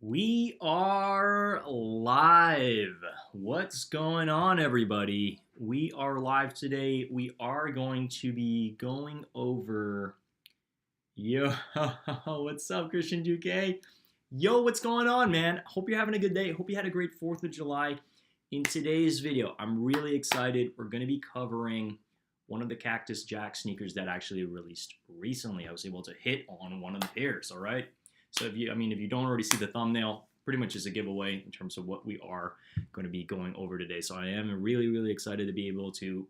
We are live. What's going on, everybody? We are live today. We are going to be going over. Yo, what's up, Christian Duque? Yo, what's going on, man? Hope you're having a good day. Hope you had a great 4th of July. In today's video, I'm really excited. We're going to be covering one of the Cactus Jack sneakers that actually released recently. I was able to hit on one of the pairs, all right? So if you don't already see the thumbnail, pretty much is a giveaway in terms of what we are going to be going over today. So I am really, really excited to be able to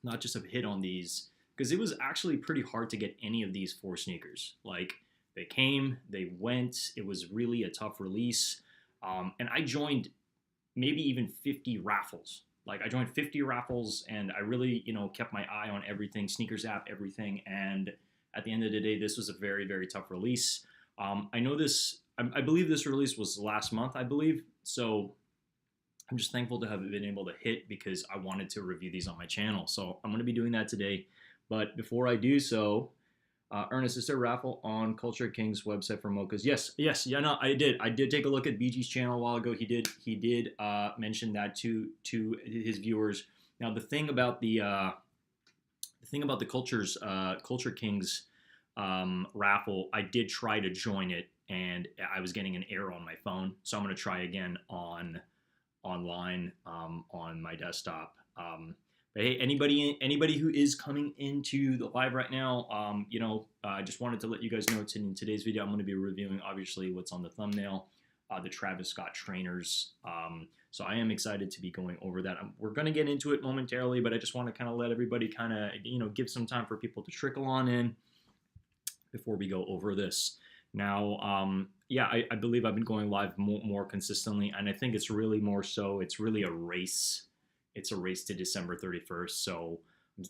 not just have hit on these, because it was actually pretty hard to get any of these 4 sneakers. Like, they came, they went, it was really a tough release. And I joined maybe even 50 raffles. Like, I joined 50 raffles and I really, kept my eye on everything, sneakers app, everything. And at the end of the day, this was a very, very tough release. I know this, I believe this release was last month, I believe. So I'm just thankful to have been able to hit because I wanted to review these on my channel. So I'm going to be doing that today. But before I do so, Ernest, is there a raffle on Culture King's website for mochas? Yes, yeah, no, I did. I did take a look at BG's channel a while ago. He did mention that to his viewers. Now the thing about the Culture Kings raffle, I did try to join it and I was getting an error on my phone, so I'm going to try again online on my desktop. But hey, anybody who is coming into the live right now, I just wanted to let you guys know in today's video I'm going to be reviewing obviously what's on the thumbnail, the Travis Scott trainers. So I am excited to be going over that. We're going to get into it momentarily, but I just want to kind of let everybody kind of give some time for people to trickle on in before we go over this. Now, I believe I've been going live more consistently, and I think it's really more so, it's really a race. It's a race to December 31st. So,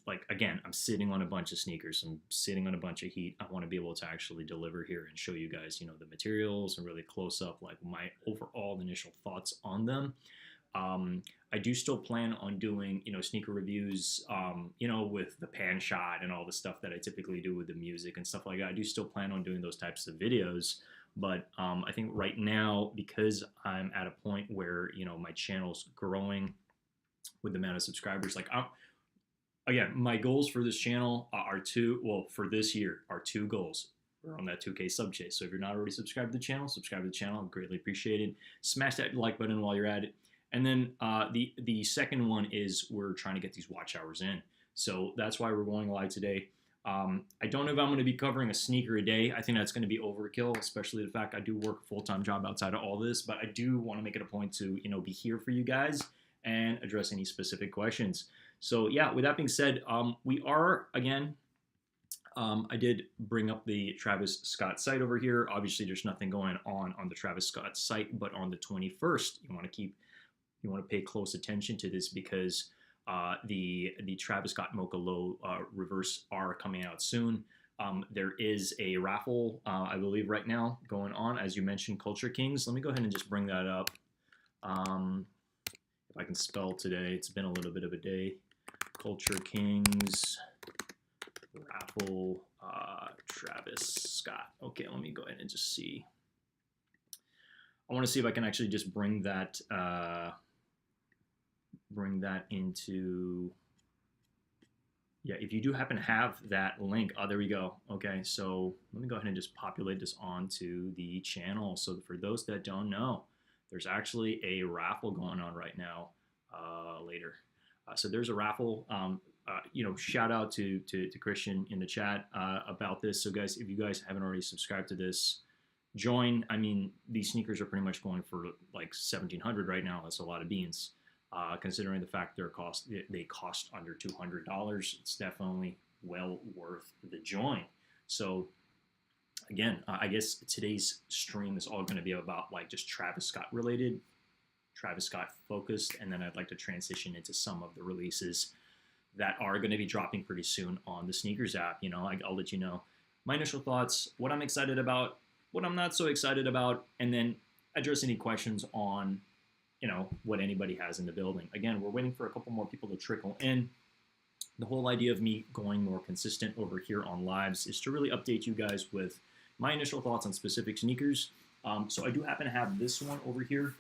like, again, I'm sitting on a bunch of sneakers. I'm sitting on a bunch of heat. I want to be able to actually deliver here and show you guys, the materials and really close up, like, my overall initial thoughts on them. I do still plan on doing, sneaker reviews, with the pan shot and all the stuff that I typically do with the music and stuff like that. I do still plan on doing those types of videos. But I think right now, because I'm at a point where, my channel's growing with the amount of subscribers, like, again, my goals for this channel are for this year are 2 goals. We're on that 2K sub chase. So if you're not already subscribed to the channel, subscribe to the channel. Greatly appreciated. Smash that like button while you're at it. And then the second one is we're trying to get these watch hours in. So that's why we're going live today. I don't know if I'm going to be covering a sneaker a day. I think that's going to be overkill, especially the fact I do work a full-time job outside of all this. But I do want to make it a point to, be here for you guys and address any specific questions. So yeah, with that being said, we are, again, I did bring up the Travis Scott site over here. Obviously, there's nothing going on the Travis Scott site, but on the 21st, you want to pay close attention to this because the Travis Scott Mocha Low Reverse are coming out soon. There is a raffle, I believe, right now going on, as you mentioned, Culture Kings. Let me go ahead and just bring that up. If I can spell today, it's been a little bit of a day. Culture Kings raffle, Travis Scott. Okay, let me go ahead and just see. I want to see if I can actually just bring that into, yeah, if you do happen to have that link, there we go. Okay, so let me go ahead and just populate this onto the channel. So for those that don't know, there's actually a raffle going on right now later. So there's a raffle. Shout out to Christian in the chat about this. So guys, if you guys haven't already subscribed to this, join. I mean, these sneakers are pretty much going for like $1,700 right now. That's a lot of beans. Considering the fact they cost under $200, it's definitely well worth the join. So again, I guess today's stream is all going to be about like just Travis Scott related, Travis Scott focused, and then I'd like to transition into some of the releases that are going to be dropping pretty soon on the sneakers app. I'll let you know my initial thoughts, what I'm excited about, what I'm not so excited about, and then address any questions on what anybody has in the building. Again, we're waiting for a couple more people to trickle in. The whole idea of me going more consistent over here on lives is to really update you guys with my initial thoughts on specific sneakers. So I do happen to have this one over here,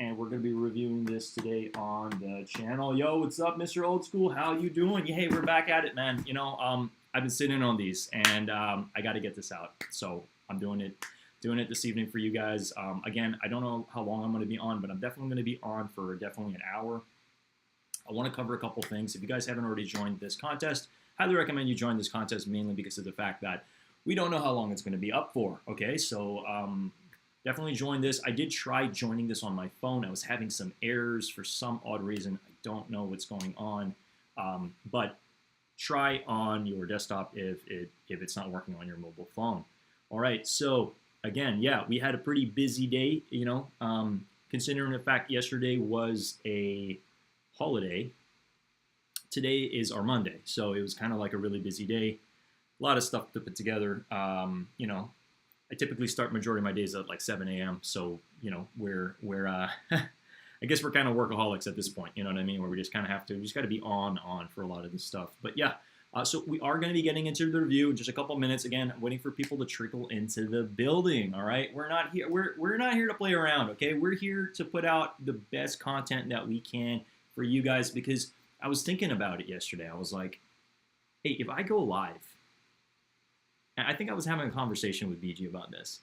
and we're going to be reviewing this today on the channel. Yo, what's up, Mr. Old School? How you doing? Hey, we're back at it, man. You know, I've been sitting on these, and I got to get this out. So I'm doing it this evening for you guys. Again, I don't know how long I'm going to be on, but I'm definitely going to be on for definitely an hour. I want to cover a couple things. If you guys haven't already joined this contest, highly recommend you join this contest, mainly because of the fact that we don't know how long it's going to be up for. Okay, so definitely join this. I did try joining this on my phone. I was having some errors for some odd reason. I don't know what's going on, but try on your desktop if it's not working on your mobile phone. All right, so again, yeah, we had a pretty busy day, you know, considering the fact yesterday was a holiday. Today is our Monday, so it was kind of like a really busy day. A lot of stuff to put together. You know, I typically start majority of my days at like 7 a.m. So, you know, we're I guess we're kind of workaholics at this point. You know what I mean? Where we just kind of have to, we just got to be on for a lot of this stuff. But yeah, so we are going to be getting into the review in just a couple minutes. Again, I'm waiting for people to trickle into the building. All right, we're not here. We're not here to play around. Okay, we're here to put out the best content that we can for you guys, because I was thinking about it yesterday. I was like, hey, if I go live, and I think I was having a conversation with BG about this.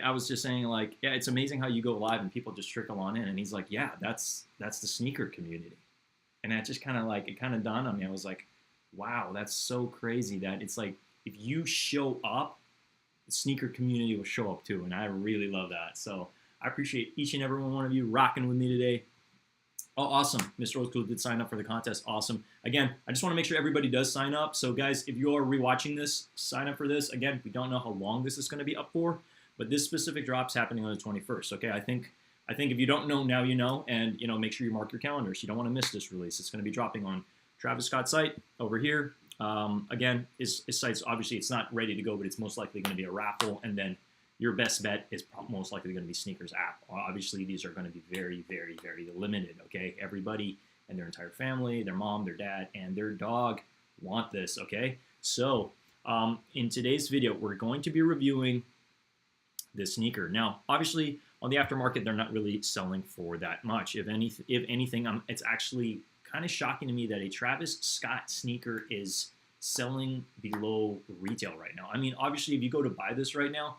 I was just saying, like, yeah, it's amazing how you go live and people just trickle on in. And he's like, yeah, that's the sneaker community. And that just kind of like, it kind of dawned on me. I was like, wow, that's so crazy that it's like, if you show up, the sneaker community will show up too. And I really love that. So I appreciate each and every one of you rocking with me today. Oh, awesome. Mr. Old School did sign up for the contest. Awesome. Again, I just want to make sure everybody does sign up. So guys, if you are rewatching this, sign up for this. Again, we don't know how long this is going to be up for, but this specific drop's happening on the 21st. Okay, I think if you don't know, now you know, and you know, make sure you mark your calendars. You don't want to miss this release. It's going to be dropping on Travis Scott's site over here. Again, his site's obviously it's not ready to go, but it's most likely going to be a raffle, and then your best bet is most likely going to be Sneakers app. Obviously, these are going to be very, very, very limited, okay? Everybody and their entire family, their mom, their dad, and their dog want this, okay? So, in today's video, we're going to be reviewing this sneaker. Now, obviously, on the aftermarket, they're not really selling for that much. If anything, it's actually kind of shocking to me that a Travis Scott sneaker is selling below retail right now. I mean, obviously, if you go to buy this right now,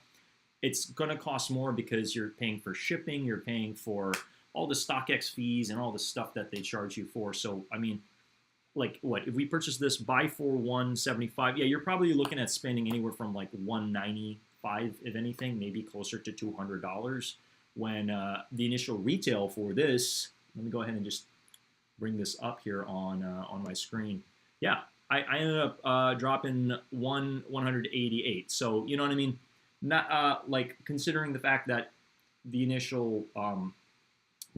it's going to cost more because you're paying for shipping, you're paying for all the StockX fees and all the stuff that they charge you for. So, I mean, like what, if we purchase this buy for $175, yeah, you're probably looking at spending anywhere from like $195, if anything, maybe closer to $200 when the initial retail for this, let me go ahead and just bring this up here on my screen. Yeah, I ended up dropping 188. So, you know what I mean? Not like considering the fact that the initial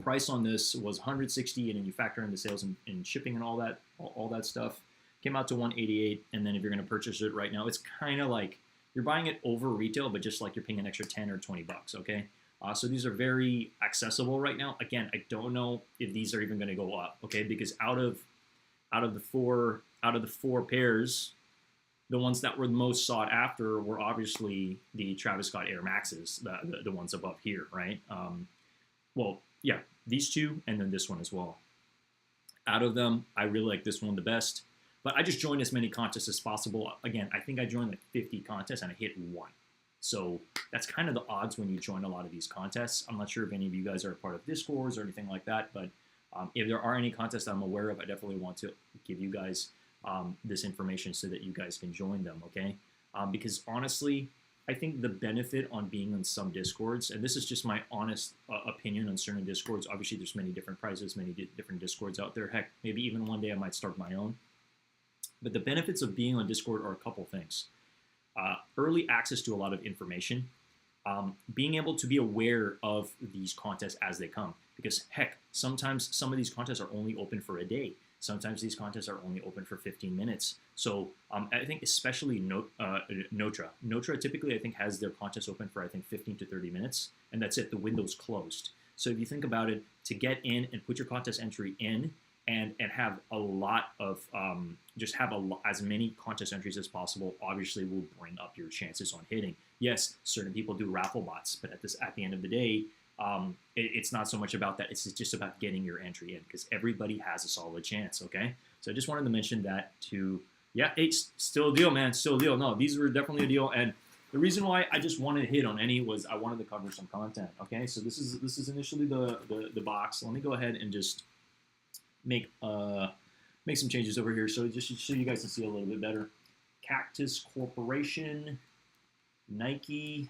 price on this was 160, and then you factor in the sales and shipping and all that stuff, came out to 188. And then if you're going to purchase it right now, it's kind of like you're buying it over retail, but just like you're paying an extra 10 or 20 bucks. Okay, so these are very accessible right now. Again, I don't know if these are even going to go up. Okay, because out of the four pairs, the ones that were most sought after were obviously the Travis Scott Air Maxes, the ones above here, right? Well, yeah, these two, and then this one as well. Out of them, I really like this one the best, but I just joined as many contests as possible. Again, I think I joined like 50 contests and I hit one. So that's kind of the odds when you join a lot of these contests. I'm not sure if any of you guys are a part of Discords or anything like that, but if there are any contests I'm aware of, I definitely want to give you guys this information so that you guys can join them, okay? Because honestly, I think the benefit on being on some Discords, and this is just my honest opinion on certain Discords, obviously there's many different prizes, many different Discords out there. Heck, maybe even one day I might start my own. But the benefits of being on Discord are a couple things. Early access to a lot of information, being able to be aware of these contests as they come. Because heck, sometimes some of these contests are only open for a day. Sometimes these contests are only open for 15 minutes. So I think especially Notre. Notre typically, I think, has their contests open for, I think, 15 to 30 minutes. And that's it. The window's closed. So if you think about it, to get in and put your contest entry in and have a lot of just have as many contest entries as possible. Obviously, will bring up your chances on hitting. Yes, certain people do raffle bots, but at the end of the day, it's not so much about that. It's just about getting your entry in, because everybody has a solid chance. Okay, so I just wanted to mention that to, yeah, it's still a deal, man. Still a deal. No, these were definitely a deal. And the reason why I just wanted to hit on any was I wanted to cover some content. Okay, so this is initially the box. Let me go ahead and just make some changes over here, so just so you guys can see a little bit better. Cactus Corporation, Nike,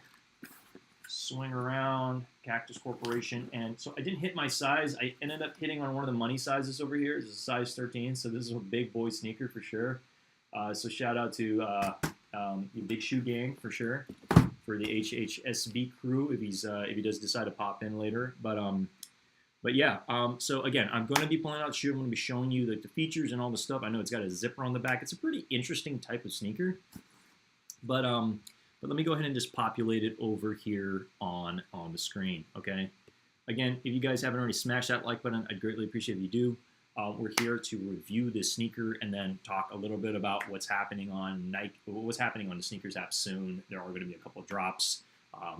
swing around, Cactus Corporation. And so I didn't hit my size. I ended up hitting on one of the money sizes over here. It's a size 13, so this is a big boy sneaker for sure. So shout out to the Big Shoe Gang for sure, for the HHSB crew if he does decide to pop in later. But yeah, so again, I'm going to be pulling out the shoe. I'm going to be showing you the features and all the stuff. I know it's got a zipper on the back. It's a pretty interesting type of sneaker. But let me go ahead and just populate it over here on the screen, okay? Again, if you guys haven't already smashed that like button, I'd greatly appreciate if you do. We're here to review this sneaker and then talk a little bit about what's happening on Nike, what's happening on the sneakers app soon. There are going to be a couple of drops.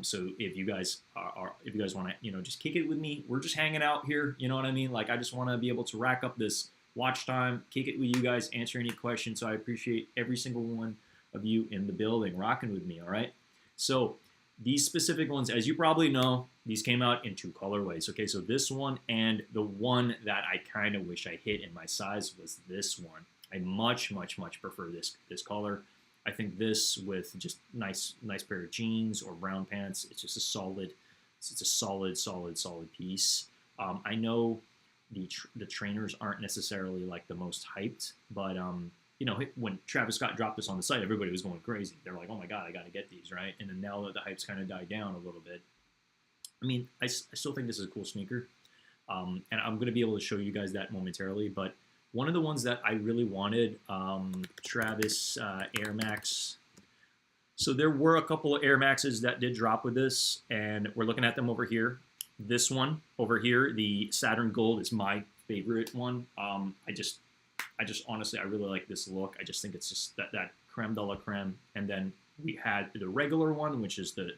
So if you guys want to, just kick it with me, we're just hanging out here. You know what I mean? Like, I just want to be able to rack up this watch time, kick it with you guys, answer any questions. So I appreciate every single one of you in the building rocking with me. All right. So these specific ones, as you probably know, these came out in 2 colorways. Okay. So this one, and the one that I kind of wish I hit in my size was this one. I much prefer this color. I think this with just nice pair of jeans or brown pants, it's just a solid, solid piece. I know the trainers aren't necessarily like the most hyped, but when Travis Scott dropped this on the site, everybody was going crazy. They're like, oh my God, I got to get these, right? And then now that the hype's kind of died down a little bit, I mean, I still think this is a cool sneaker, and I'm going to be able to show you guys that momentarily. But one of the ones that I really wanted, Travis Air Max. So there were a couple of Air Maxes that did drop with this, and we're looking at them over here. This one over here, the Saturn Gold, is my favorite one. I just honestly, I really like this look. I just think it's just that creme de la creme. And then we had the regular one, which is the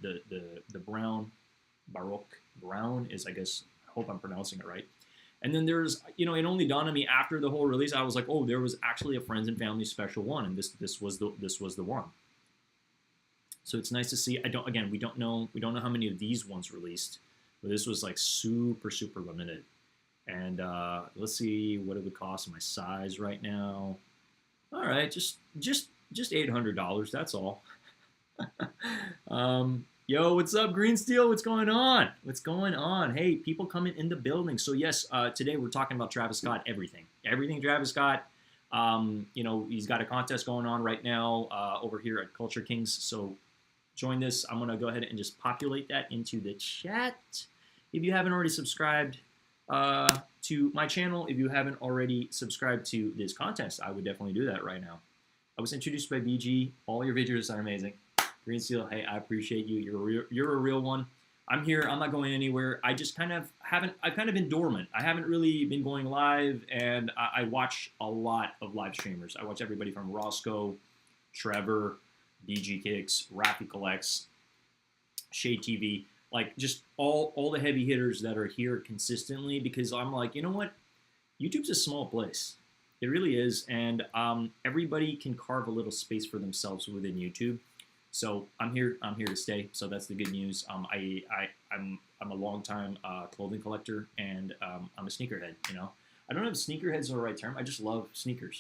brown, Baroque brown is, I guess, I hope I'm pronouncing it right. And then there's, it only dawned on me after the whole release. I was like, oh, there was actually a friends and family special one, and this was the one. So it's nice to see. We don't know how many of these ones released, but this was like super limited. And let's see what it would cost in my size right now. All right, just $800. That's all. Yo, what's up, Green Steel? What's going on? What's going on? Hey, people coming in the building. So yes, today we're talking about Travis Scott. Everything Travis Scott. He's got a contest going on right now over here at Culture Kings. So join this. I'm gonna go ahead and just populate that into the chat. If you haven't already subscribed to my channel, if you haven't already subscribed to this contest, I would definitely do that right now. I was introduced by BG. All your videos are amazing. Green Steel, hey, I appreciate you. You're a real one. I'm here. I'm not going anywhere. I just I've kind of been dormant. I haven't really been going live, and I watch a lot of live streamers. I watch everybody from Roscoe, Trevor, BG Kicks, Rafi Collects, Shade TV, like just all the heavy hitters that are here consistently, because I'm like, you know what? YouTube's a small place. It really is, and everybody can carve a little space for themselves within YouTube. So I'm here to stay. So that's the good news. I'm a long-time clothing collector, and I'm a sneakerhead. I don't know if sneakerhead's the right term. I just love sneakers.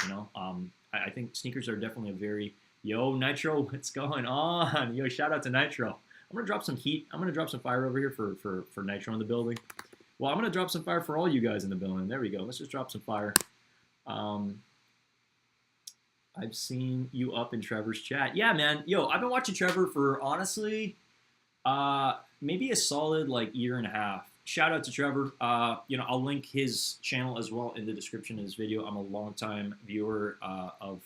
I think sneakers are definitely a very Nitro. What's going on? Yo, shout out to Nitro. I'm gonna drop some heat. I'm gonna drop some fire over here for Nitro in the building. Well, I'm gonna drop some fire for all you guys in the building. There we go. Let's just drop some fire. I've seen you up in Trevor's chat. Yeah, man. Yo, I've been watching Trevor for, honestly, maybe a solid, year and a half. Shout out to Trevor. I'll link his channel as well in the description of this video. I'm a longtime viewer of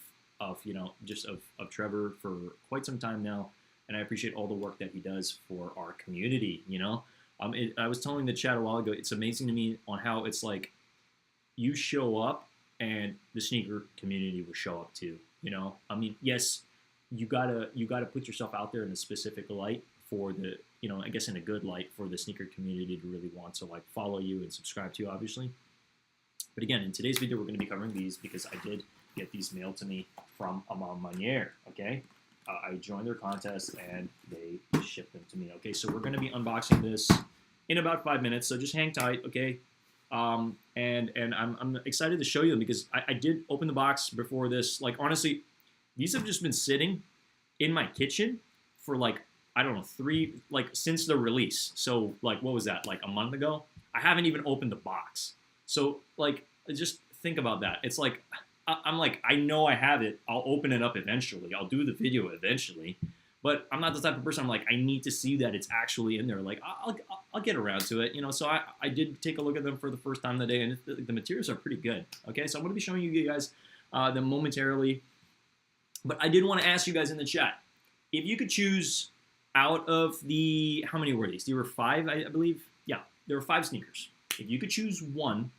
Trevor for quite some time now, and I appreciate all the work that he does for our community, I was telling the chat a while ago, it's amazing to me on how it's like, you show up and the sneaker community will show up too. You know, I mean, yes, you gotta put yourself out there in a specific light for the, you know, I guess in a good light for the sneaker community to really want to like follow you and subscribe to you, obviously. But again, in today's video, we're going to be covering these because I did get these mailed to me from Amon Manier. Okay, I joined their contest and they shipped them to me. Okay, so we're going to be unboxing this in about 5 minutes. So just hang tight. Okay. And I'm excited to show you them because I did open the box before this. Like honestly, these have just been sitting in my kitchen for like, I don't know, like since the release. So like, what was that? Like a month ago? I haven't even opened the box. So like, just think about that. It's like, I'm like, I know I have it. I'll open it up eventually. I'll do the video eventually. But I'm not the type of person I'm like, I need to see that it's actually in there. Like, I'll get around to it, you know. So I did take a look at them for the first time today, and the materials are pretty good. Okay, so I'm going to be showing you guys them momentarily. But I did want to ask you guys in the chat, if you could choose out of the, how many were these? There were 5, I believe. Yeah, there were 5 sneakers. If you could choose one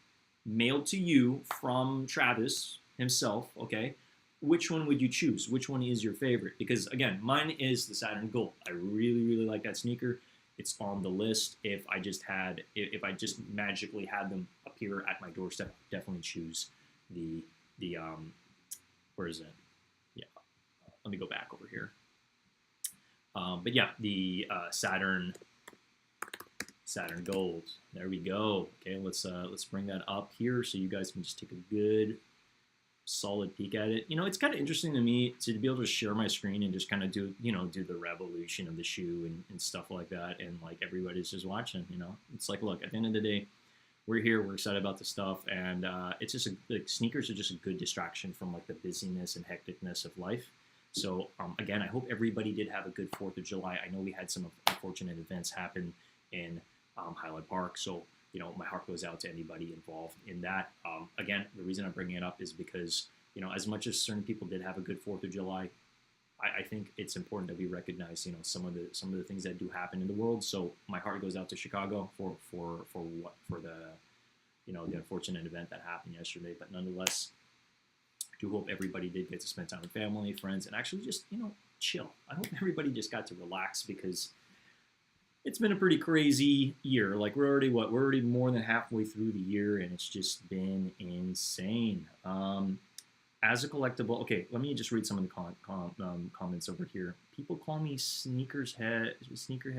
mailed to you from Travis himself, okay, which one would you choose? Which one is your favorite? Because again, mine is the Saturn Gold. I really, really like that sneaker. It's on the list. If I just magically had them appear at my doorstep, I'd definitely choose the where is it? Yeah, let me go back over here. But yeah, the Saturn Gold. There we go. Okay, let's bring that up here so you guys can just take a good solid peek at it. You know, it's kind of interesting to me to be able to share my screen and just kind of do the revolution of the shoe and stuff like that, and like everybody's just watching. You know, it's like, look, at the end of the day, we're here, we're excited about the stuff, and it's just like sneakers are just a good distraction from like the busyness and hecticness of life. So again, I hope everybody did have a good 4th of July. I know we had some unfortunate events happen in Highland Park, so you know, my heart goes out to anybody involved in that. Again, the reason I'm bringing it up is because, you know, as much as certain people did have a good 4th of July, I think it's important that we recognize, you know, some of the things that do happen in the world. So my heart goes out to Chicago for the, you know, the unfortunate event that happened yesterday. But nonetheless, I do hope everybody did get to spend time with family, friends, and actually just, you know, chill. I hope everybody just got to relax because it's been a pretty crazy year. Like we're already more than halfway through the year, and it's just been insane. As a collectible, okay, let me just read some of the comments over here. People call me sneakerhead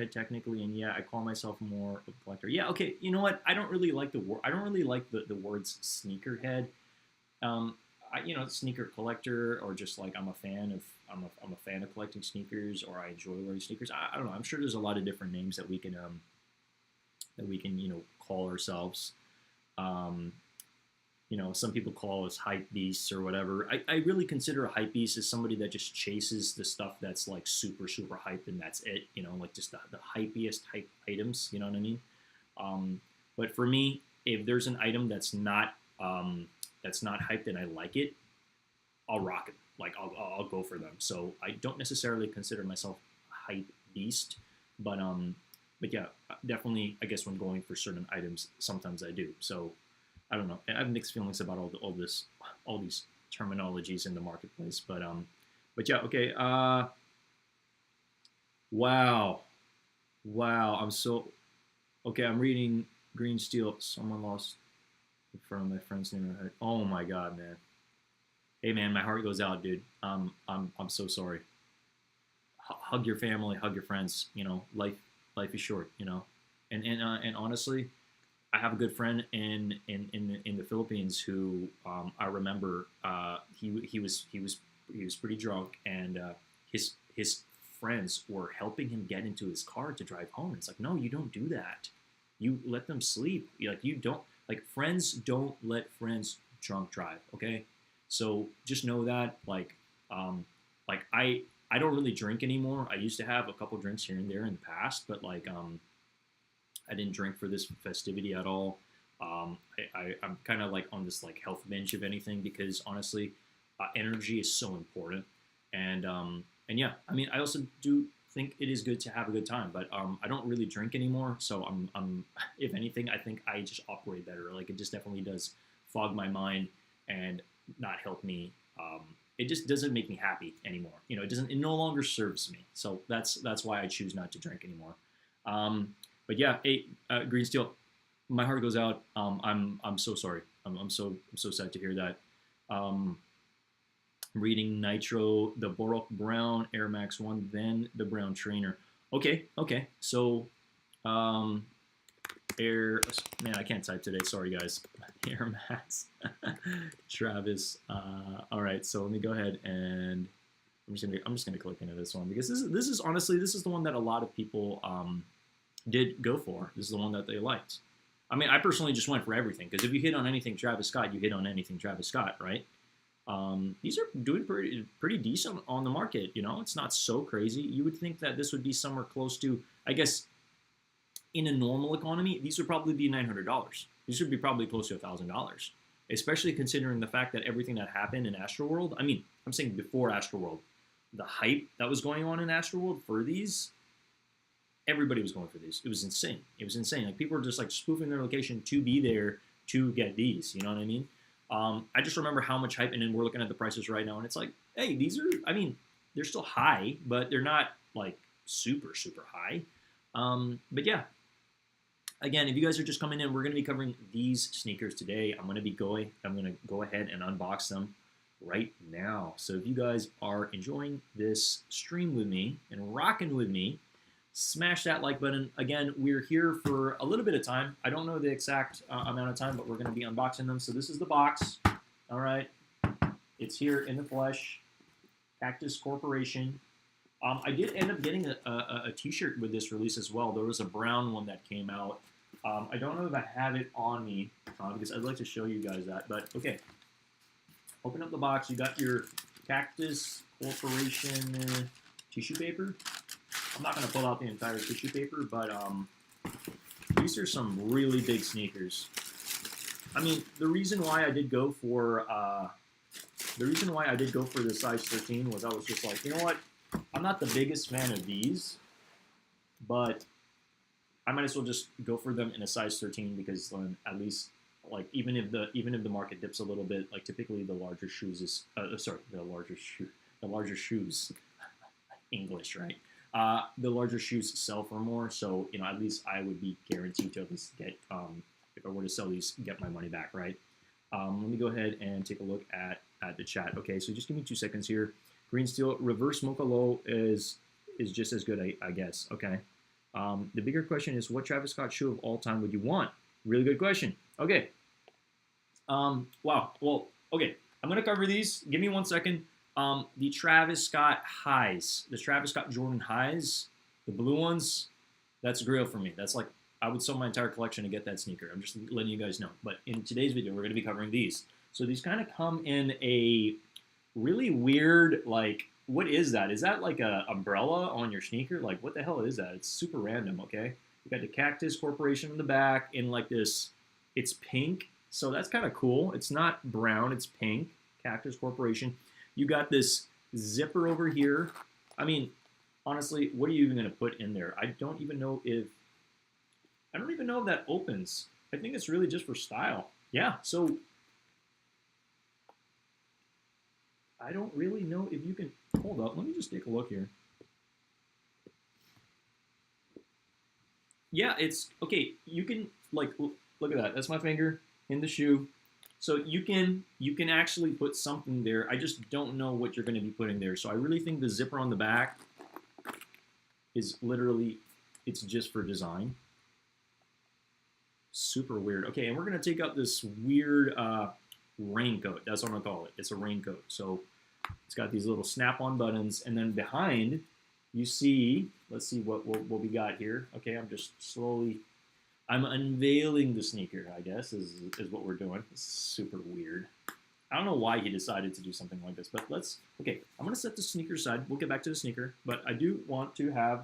technically, and yeah, I call myself more of a collector. Yeah, okay, you know what? I don't really like the word. I don't really like the words sneakerhead. You know, sneaker collector, or just like I'm a fan of collecting sneakers, or I enjoy wearing sneakers. I don't know. I'm sure there's a lot of different names that we can you know, call ourselves. You know, some people call us hype beasts or whatever. I really consider a hype beast as somebody that just chases the stuff that's like super hype, and that's it. You know, like just the hypiest hype items. You know what I mean? But for me, if there's an item that's not hyped and I like it, I'll rock it. Like I'll go for them. So I don't necessarily consider myself a hype beast, but yeah, definitely. I guess when going for certain items, sometimes I do. So I don't know. I have mixed feelings about all these terminologies in the marketplace, but yeah. Okay. Wow. I'm so okay. I'm reading Green Steel. Someone lost in front of my friend's neighborhood. Oh my God, man. Hey man, my heart goes out, dude. I'm so sorry. Hug your family, hug your friends. You know, life is short. You know, and honestly, I have a good friend in the Philippines who I remember he was pretty drunk, and his friends were helping him get into his car to drive home. It's like, no, you don't do that. You let them sleep. Like you don't, like, friends don't let friends drunk drive. Okay, so just know that like I don't really drink anymore. I used to have a couple drinks here and there in the past, but like I didn't drink for this festivity at all. I'm kind of like on this like health binge, if anything, because honestly, energy is so important. And yeah, I mean, I also do think it is good to have a good time, but I don't really drink anymore. So I'm if anything, I think I just operate better. Like it just definitely does fog my mind and not help me. It just doesn't make me happy anymore. You know, it doesn't. It no longer serves me. So that's why I choose not to drink anymore. But yeah, hey, Green Steel, my heart goes out. I'm so sorry. I'm so sad to hear that. Um, Reading Nitro, the Borok Brown Air Max 1, then the Brown Trainer. Okay. So, Air, man, I can't type today. Sorry, guys. Air Max, Travis. All right, so let me go ahead and I'm just gonna click into this one because this is honestly this is the one that a lot of people did go for. This is the one that they liked. I mean, I personally just went for everything because if you hit on anything Travis Scott, you hit on anything Travis Scott, right? These are doing pretty decent on the market. You know, it's not so crazy. You would think that this would be somewhere close to, I guess, in a normal economy, these would probably be $900. These would be probably close to $1,000, especially considering the fact that everything that happened in Astroworld. I mean, I'm saying before Astroworld, the hype that was going on in Astroworld for these, everybody was going for these. It was insane. It was insane. Like people were just like spoofing their location to be there to get these. You know what I mean? I just remember how much hype, and then we're looking at the prices right now, and it's like, hey, these are, I mean, they're still high, but they're not like super high. But yeah, again, if you guys are just coming in, we're going to be covering these sneakers today. I'm going to go ahead and unbox them right now. So if you guys are enjoying this stream with me and rocking with me, smash that like button. Again, we're here for a little bit of time. I don't know the exact amount of time, but we're going to be unboxing them. So this is the box. All right. It's here in the flesh. Cactus Corporation. I did end up getting a t-shirt with this release as well. There was a brown one that came out. I don't know if I have it on me because I'd like to show you guys that. But okay. Open up the box. You got your Cactus Corporation tissue paper. I'm not going to pull out the entire tissue paper, but these are some really big sneakers. I mean, the reason why I did go for the size 13 was I was just like, you know what? I'm not the biggest fan of these, but I might as well just go for them in a size 13 because at least, like, even if the market dips a little bit, like typically the larger shoes is the larger shoes, English, right? The larger shoes sell for more, so you know at least I would be guaranteed to at least get if I were to sell these, get my money back, right? Let me go ahead and take a look at the chat. Okay, so just give me 2 seconds here. Green Steel Reverse Mocha Low is just as good, I guess. Okay. The bigger question is, what Travis Scott shoe of all time would you want? Really good question. Okay. Wow. Well, okay. I'm gonna cover these. Give me 1 second. The Travis Scott highs, the Travis Scott Jordan highs, the blue ones, that's Grail for me. That's like, I would sell my entire collection to get that sneaker. I'm just letting you guys know. But in today's video, we're going to be covering these. So these kind of come in a really weird, like, what is that? Is that like a umbrella on your sneaker? Like, what the hell is that? It's super random, okay? You got the Cactus Corporation in the back in like this, it's pink. So that's kind of cool. It's not brown, it's pink. Cactus Corporation. You got this zipper over here. I mean, honestly, what are you even going to put in there? I don't even know if that opens. I think it's really just for style. Yeah, so I don't really know if you can, hold up, let me just take a look here. Yeah, it's, okay, you can, like, look at that. That's my finger in the shoe. So you can actually put something there. I just don't know what you're going to be putting there. So I really think the zipper on the back is literally, it's just for design. Super weird. Okay, and we're going to take out this weird raincoat. That's what I'm going to call it. It's a raincoat. So it's got these little snap-on buttons. And then behind, you see, let's see what we got here. Okay, I'm just slowly... I'm unveiling the sneaker, I guess, is what we're doing. It's super weird. I don't know why he decided to do something like this, but let's, okay, I'm going to set the sneaker aside. We'll get back to the sneaker, but I do want to have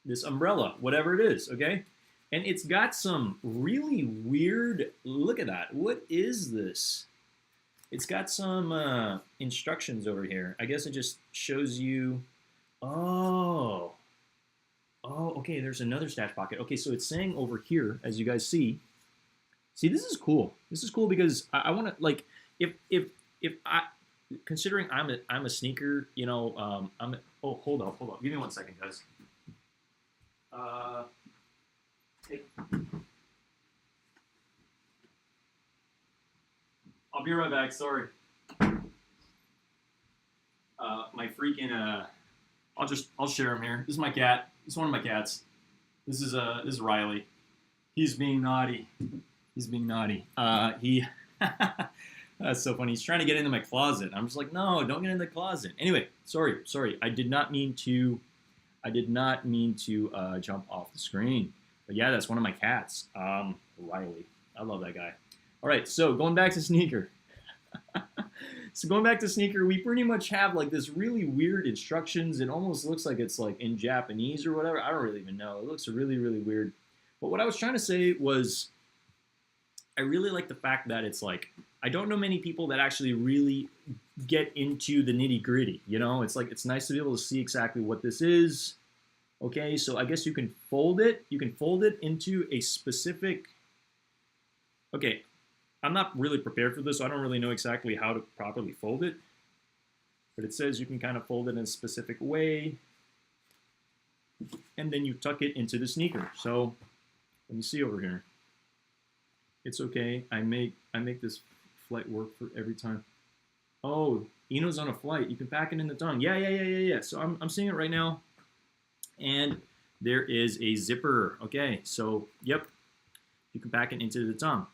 this umbrella, whatever it is, okay? And it's got some really weird, look at that. What is this? It's got some instructions over here. I guess it just shows you, oh, okay, there's another stash pocket. Okay, so it's saying over here, as you guys see, See, this is cool. This is cool because I want to like if I considering I'm a sneaker, you know, oh, hold up, give me 1 second, guys. Uh, hey, I'll be right back. Sorry. My freaking I'll share him here. This is my cat. This is one of my cats. This is Riley. He's being naughty. He's being naughty. He that's so funny. He's trying to get into my closet. I'm just like, no, don't get in the closet. Anyway, sorry. I did not mean to jump off the screen. But yeah, that's one of my cats. Riley. I love that guy. All right, so going back to sneaker. We pretty much have like this really weird instructions. It almost looks like it's like in Japanese or whatever. I don't really even know. It looks really, really weird. But what I was trying to say was I really like the fact that it's like, I don't know many people that actually really get into the nitty gritty. You know, it's like, it's nice to be able to see exactly what this is. Okay, so I guess you can fold it. You can fold it into a specific, okay, I'm not really prepared for this, so I don't really know exactly how to properly fold it. But it says you can kind of fold it in a specific way. And then you tuck it into the sneaker. So let me see over here. It's okay. I make this flight work for every time. Oh, Eno's on a flight. You can pack it in the tongue. Yeah. So I'm seeing it right now. And there is a zipper. Okay, so yep. You can pack it into the tongue.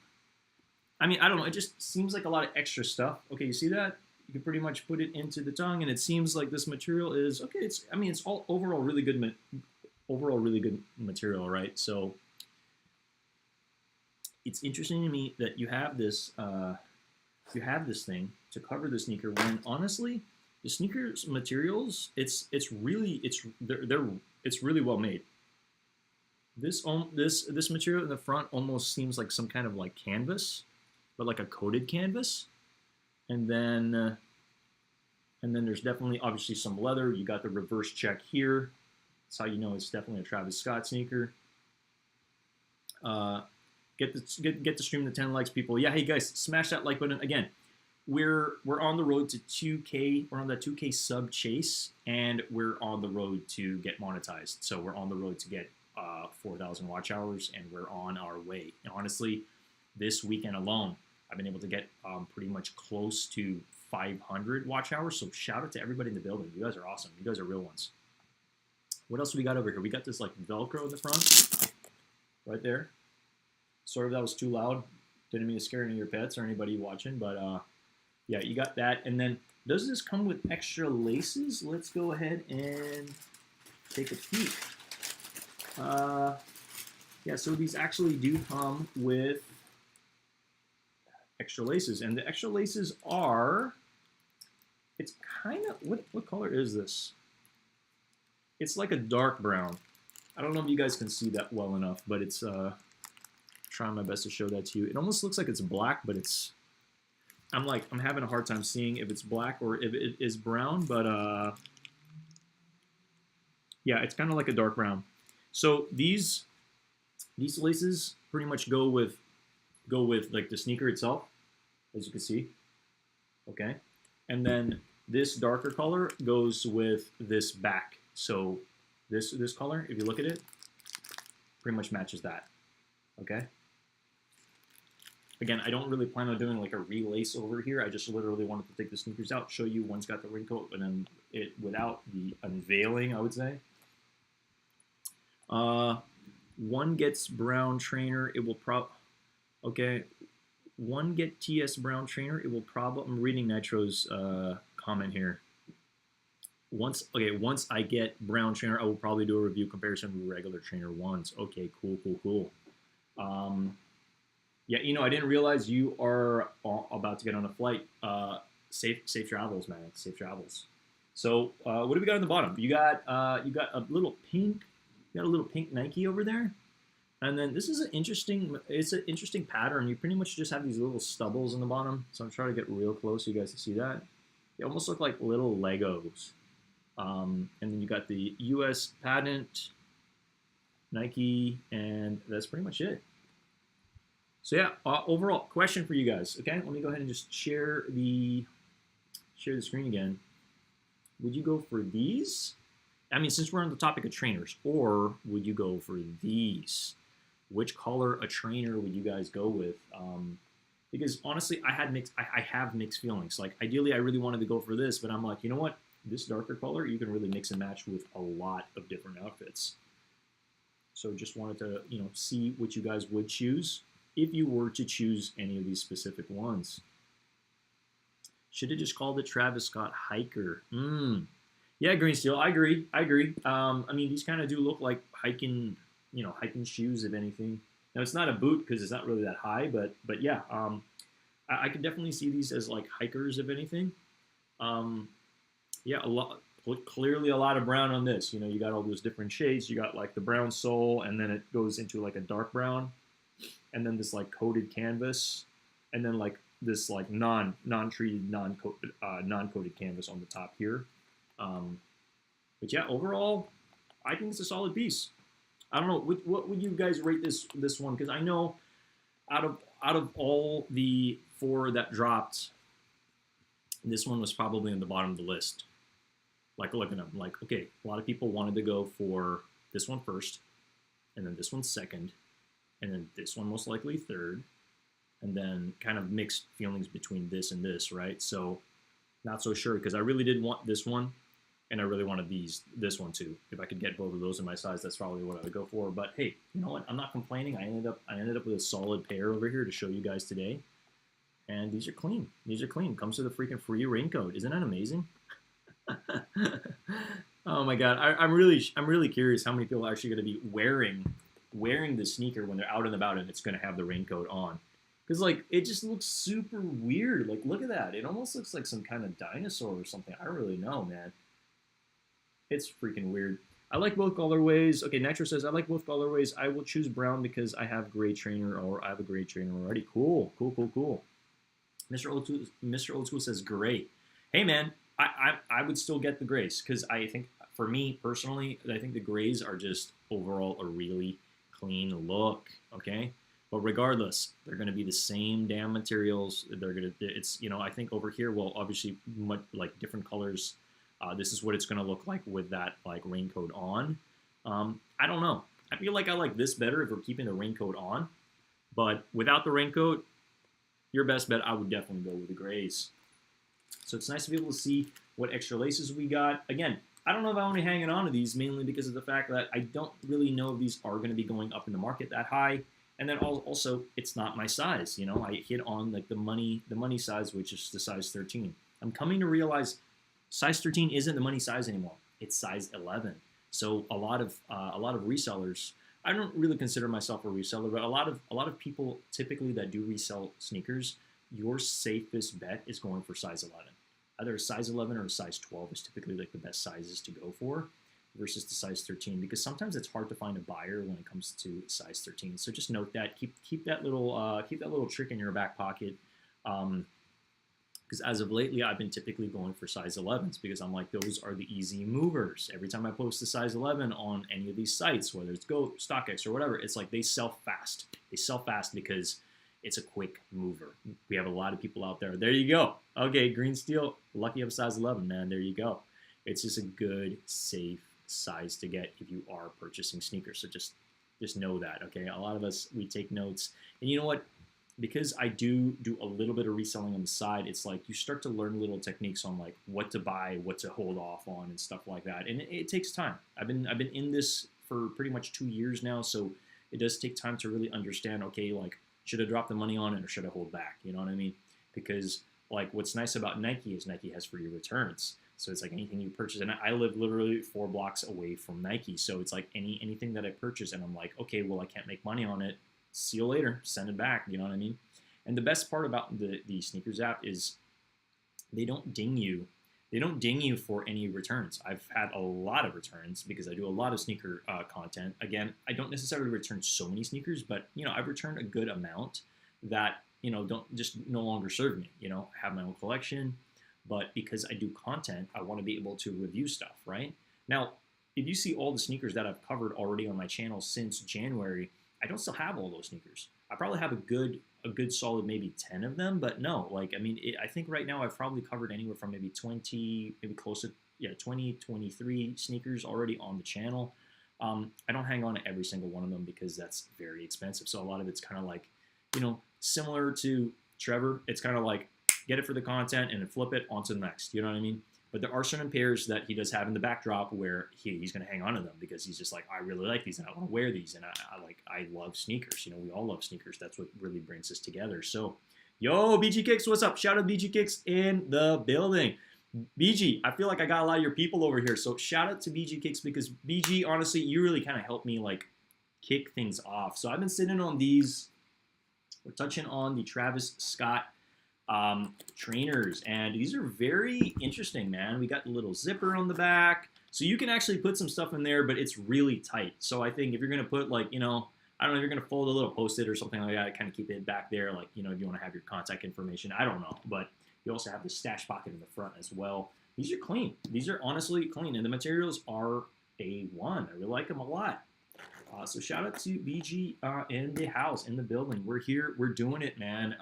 I mean, I don't know. It just seems like a lot of extra stuff. Okay, you see that? You can pretty much put it into the tongue, and it seems like this material is okay. It's all overall really good material, right? So it's interesting to me that you have this thing to cover the sneaker when honestly the sneakers materials it's really well made. This material in the front almost seems like some kind of like canvas, but like a coated canvas, and then there's definitely obviously some leather. You got the reverse check here. That's how you know it's definitely a Travis Scott sneaker. Get the stream to 10 likes, people. Yeah, hey guys, smash that like button again. We're on the road to 2K. We're on that 2K sub chase, and we're on the road to get monetized. So we're on the road to get 4,000 watch hours, and we're on our way. And honestly, this weekend alone, I've been able to get pretty much close to 500 watch hours. So shout out to everybody in the building. You guys are awesome. You guys are real ones. What else do we got over here? We got this like Velcro in the front, right there. Sorry if that was too loud. Didn't mean to scare any of your pets or anybody watching, but yeah, you got that. And then, does this come with extra laces? Let's go ahead and take a peek. Yeah, so these actually do come with extra laces, and the extra laces are, it's kind of, what color is this? It's like a dark brown. I don't know if you guys can see that well enough, but it's trying my best to show that to you. It almost looks like it's black, but it's, I'm having a hard time seeing if it's black or if it is brown, but yeah, it's kind of like a dark brown. So these laces pretty much go with like the sneaker itself, as you can see. Okay, and then this darker color goes with this back. So this color, if you look at it, pretty much matches that. Okay. Again, I don't really plan on doing like a relace over here. I just literally wanted to take the sneakers out, show you one's got the wrinkle, and then it without the unveiling, I would say. One gets brown trainer. It will okay. One get TS brown trainer. It will I'm reading Nitro's comment here. Once I get brown trainer, I will probably do a review comparison with regular trainer ones. Okay, cool. Yeah, I didn't realize you are about to get on a flight. Safe travels, man. Safe travels. So, what do we got on the bottom? You got a little pink. You got a little pink Nike over there, and then this is it's an interesting pattern. You pretty much just have these little stubbles in the bottom. So I'm trying to get real close so you guys can see that. They almost look like little Legos. And then you got the U.S. patent, Nike, and that's pretty much it. So yeah, overall question for you guys. Okay, let me go ahead and just share the screen again. Would you go for these? I mean, since we're on the topic of trainers, or would you go for these? Which color a trainer would you guys go with? Because honestly, I have mixed feelings. Like ideally, I really wanted to go for this, but I'm like, you know what? This darker color, you can really mix and match with a lot of different outfits. So just wanted to, see what you guys would choose if you were to choose any of these specific ones. Should have just called it Travis Scott Hiker. Yeah, Green Steel. I agree. I mean, these kind of do look like hiking shoes, if anything. Now it's not a boot because it's not really that high, but yeah, I could definitely see these as like hikers, if anything. Um, yeah, clearly a lot of brown on this. You got all those different shades. You got like the brown sole, and then it goes into like a dark brown, and then this like coated canvas, and then like this like non-treated non-coated canvas on the top here. But yeah, overall, I think it's a solid piece. I don't know what would you guys rate this one, because I know out of all the four that dropped, this one was probably on the bottom of the list. Like looking up, like okay, a lot of people wanted to go for this one first, and then this one second, and then this one most likely third, and then kind of mixed feelings between this and this, right? So not so sure, because I really did want this one, and I really wanted this one too. If I could get both of those in my size, that's probably what I would go for. But hey, you know what? I'm not complaining. I ended up with a solid pair over here to show you guys today, and these are clean. These are clean. Comes with a freaking free raincoat. Isn't that amazing? Oh my god, I'm really curious how many people are actually going to be wearing the sneaker when they're out and about, and it's going to have the raincoat on. Because like it just looks super weird. Like look at that. It almost looks like some kind of dinosaur or something. I don't really know, man. It's freaking weird. I like both colorways. Okay, Nitro says I like both colorways. I will choose brown because I have gray trainer, or I have a gray trainer already. Cool. Mr. Old School says gray. Hey man, I would still get the grays, because I think for me personally, I think the grays are just overall a really clean look. Okay. But regardless, they're going to be the same damn materials. I think over here, well, obviously, like different colors. This is what it's going to look like with that like raincoat on. I don't know. I feel like I like this better if we're keeping the raincoat on. But without the raincoat, your best bet, I would definitely go with the grays. So it's nice to be able to see what extra laces we got. Again, I don't know if I'm only hanging on to these, mainly because of the fact that I don't really know if these are going to be going up in the market that high. And then also, it's not my size. I hit on like the money size, which is the size 13. I'm coming to realize size 13 isn't the money size anymore. It's size 11. So a lot of resellers. I don't really consider myself a reseller, but a lot of people typically that do resell sneakers, your safest bet is going for size 11. Either a size 11 or a size 12 is typically like the best sizes to go for, versus the size 13, because sometimes it's hard to find a buyer when it comes to size 13. So just note that. Keep that little trick in your back pocket. Because as of lately, I've been typically going for size 11s, because I'm like, those are the easy movers. Every time I post a size 11 on any of these sites, whether it's Go, StockX, or whatever, it's like they sell fast. They sell fast because it's a quick mover. We have a lot of people out there. There you go. Okay, Green Steel, lucky you have a size 11, man. There you go. It's just a good, safe size to get if you are purchasing sneakers. So just know that, okay? A lot of us, we take notes. And you know what? Because I do a little bit of reselling on the side, it's like you start to learn little techniques on like what to buy, what to hold off on, and stuff like that. And it takes time. I've been in this for pretty much 2 years now, so it does take time to really understand, okay, like should I drop the money on it or should I hold back? You know what I mean? Because like what's nice about Nike is Nike has free returns. So it's like anything you purchase, and I live literally 4 blocks away from Nike. So it's like anything that I purchase, and I'm like, okay, well I can't make money on it. See you later. Send it back. You know what I mean? And the best part about the Sneakers app is they don't ding you. They don't ding you for any returns. I've had a lot of returns because I do a lot of sneaker content. Again, I don't necessarily return so many sneakers, but I've returned a good amount that don't just no longer serve me. I have my own collection. But because I do content, I want to be able to review stuff, right? Now, if you see all the sneakers that I've covered already on my channel since January, I don't still have all those sneakers. I probably have a good solid maybe 10 of them, but no, like I mean, I think right now I've probably covered anywhere from maybe 20, maybe close to, yeah, 20, 23 sneakers already on the channel. I don't hang on to every single one of them because that's very expensive. So a lot of it's kind of like, similar to Trevor. It's kind of like get it for the content and then flip it onto the next. You know what I mean? But there are certain pairs that he does have in the backdrop where he's going to hang on to them because he's just like, I really like these and I want to wear these. And I love sneakers. We all love sneakers. That's what really brings us together. So, yo, BG Kicks, what's up? Shout out to BG Kicks in the building. BG, I feel like I got a lot of your people over here. So shout out to BG Kicks because BG, honestly, you really kind of helped me like kick things off. So I've been sitting on these. We're touching on the Travis Scott trainers, and these are very interesting, man. We got the little zipper on the back, so you can actually put some stuff in there, but it's really tight. So I think if you're gonna put like, I don't know, if you're gonna fold a little Post-it or something like that, kind of keep it back there, like, if you want to have your contact information, I don't know, but you also have the stash pocket in the front as well. These are clean. These are honestly clean, and the materials are A1. I really like them a lot. So shout out to BG in the house, in the building. We're here. We're doing it, man.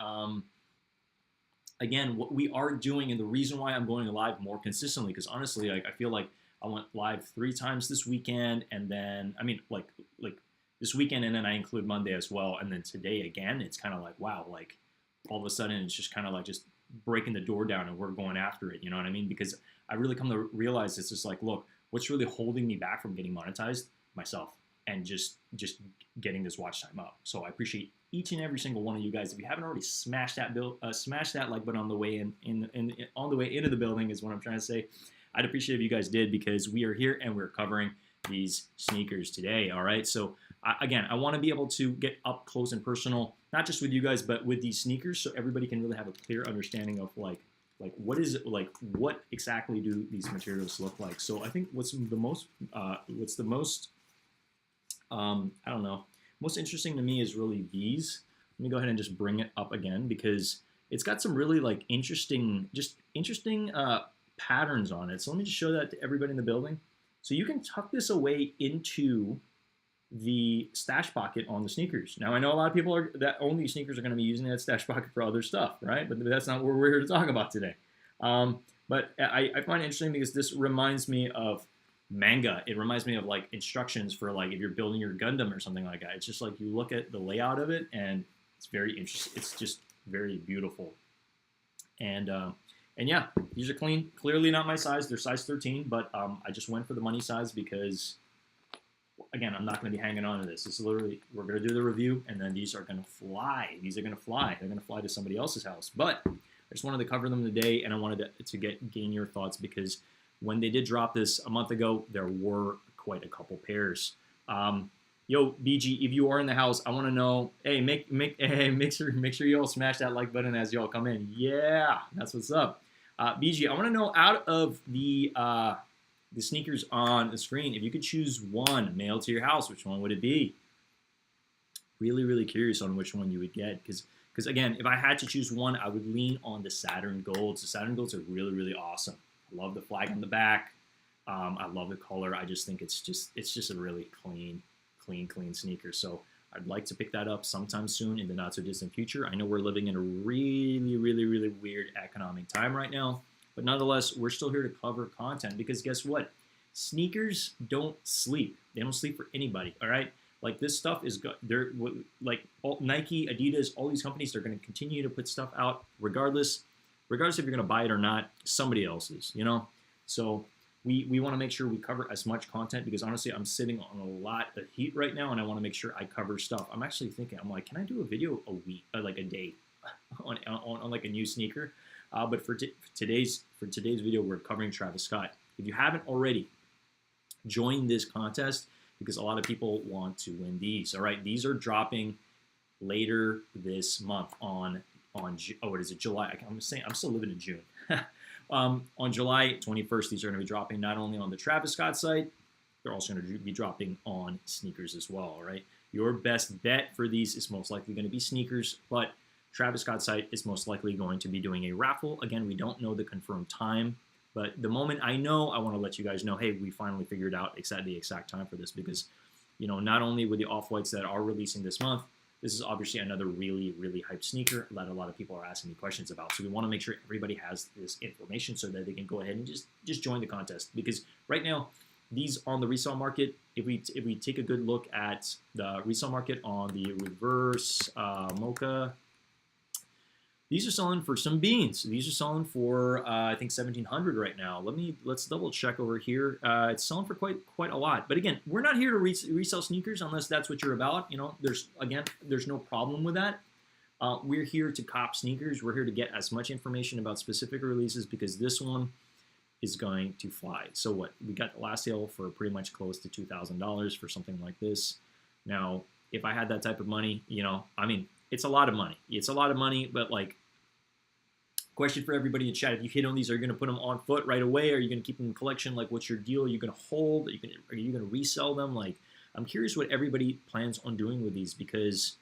Again, what we are doing, and the reason why I'm going live more consistently, because honestly, like I feel like I went live 3 times this weekend, and then like this weekend, and then I include Monday as well, and then today again. It's kind of like, wow, like all of a sudden it's just kind of like just breaking the door down, and we're going after it. You know what I mean? Because I really come to realize it's just like, look, what's really holding me back from getting monetized? Myself, and just getting this watch time up. So I appreciate each and every single one of you guys. If you haven't already, smash that like button on the way on the way into the building is what I'm trying to say. I'd appreciate if you guys did, because we are here and we're covering these sneakers today. All right. So again, I want to be able to get up close and personal, not just with you guys, but with these sneakers, so everybody can really have a clear understanding of like what exactly do these materials look like. So I think what's the most I don't know, most interesting to me is really these. Let me go ahead and just bring it up again, because it's got some really like interesting patterns on it. So let me just show that to everybody in the building. So you can tuck this away into the stash pocket on the sneakers. Now I know a lot of people that own these sneakers are going to be using that stash pocket for other stuff, right? But that's not what we're here to talk about today. But I find it interesting because this reminds me of manga. It reminds me of like instructions for like if you're building your Gundam or something like that. It's just like you look at the layout of it and it's very interesting. It's just very beautiful. And yeah, these are clean. Clearly not my size. They're size 13, but I just went for the money size because, again, I'm not going to be hanging on to this. This is literally, we're going to do the review, and then these are going to fly. These are going to fly. They're going to fly to somebody else's house. But I just wanted to cover them today, and I wanted to gain your thoughts, because when they did drop this a month ago, there were quite a couple pairs. Yo, BG, if you are in the house, I want to know. Hey, make sure you all smash that like button as you all come in. Yeah, that's what's up. BG, I want to know, out of the sneakers on the screen, if you could choose one mailed to your house, which one would it be? Really, really curious on which one you would get, because again, if I had to choose one, I would lean on the Saturn Golds. The Saturn Golds are really, really awesome. I love the flag on the back. I love the color. I just think it's just a really clean sneaker. So I'd like to pick that up sometime soon in the not so distant future. I know we're living in a really, really, really weird economic time right now, but nonetheless, we're still here to cover content, because guess what? Sneakers don't sleep. They don't sleep for anybody. All right. Like, this stuff is good. They're like Nike, Adidas, all these companies, they're going to continue to put stuff out regardless if you're going to buy it or not. Somebody else is, So we want to make sure we cover as much content, because honestly, I'm sitting on a lot of heat right now, and I want to make sure I cover stuff. I'm actually thinking, I'm like, can I do a video a week, like a day, on like a new sneaker? But for today's video, we're covering Travis Scott. If you haven't already, join this contest, because a lot of people want to win these. All right, these are dropping later this month on what is it, July? I'm still living in June. On July 21st, these are going to be dropping not only on the Travis Scott site, they're also going to be dropping on sneakers as well. All right, your best bet for these is most likely going to be sneakers, but Travis Scott site is most likely going to be doing a raffle. Again, we don't know the confirmed time, but the moment I know, I want to let you guys know, hey, we finally figured out the exact time for this, because, not only with the Off-Whites that are releasing this month, This is obviously another really, really hyped sneaker that a lot of people are asking me questions about. So we want to make sure everybody has this information so that they can go ahead and just join the contest. Because right now, these on the resale market, if we take a good look at the resale market on the reverse Mocha, these are selling for some beans. These are selling for I think 1,700 right now. Let's double check over here. It's selling for quite a lot. But again, we're not here to resell sneakers unless that's what you're about. You know, there's no problem with that. We're here to cop sneakers. We're here to get as much information about specific releases because this one is going to fly. So what? We got the last sale for pretty much close to $2,000 for something like this. Now, if I had that type of money, you know, I mean, it's a lot of money. It's a lot of money, but like, question for everybody in chat: if you hit on these, are you going to put them on foot right away? Are you going to keep them in collection? Like, what's your deal? Are you going to hold? Are you going to resell them? Like, I'm curious what everybody plans on doing with these because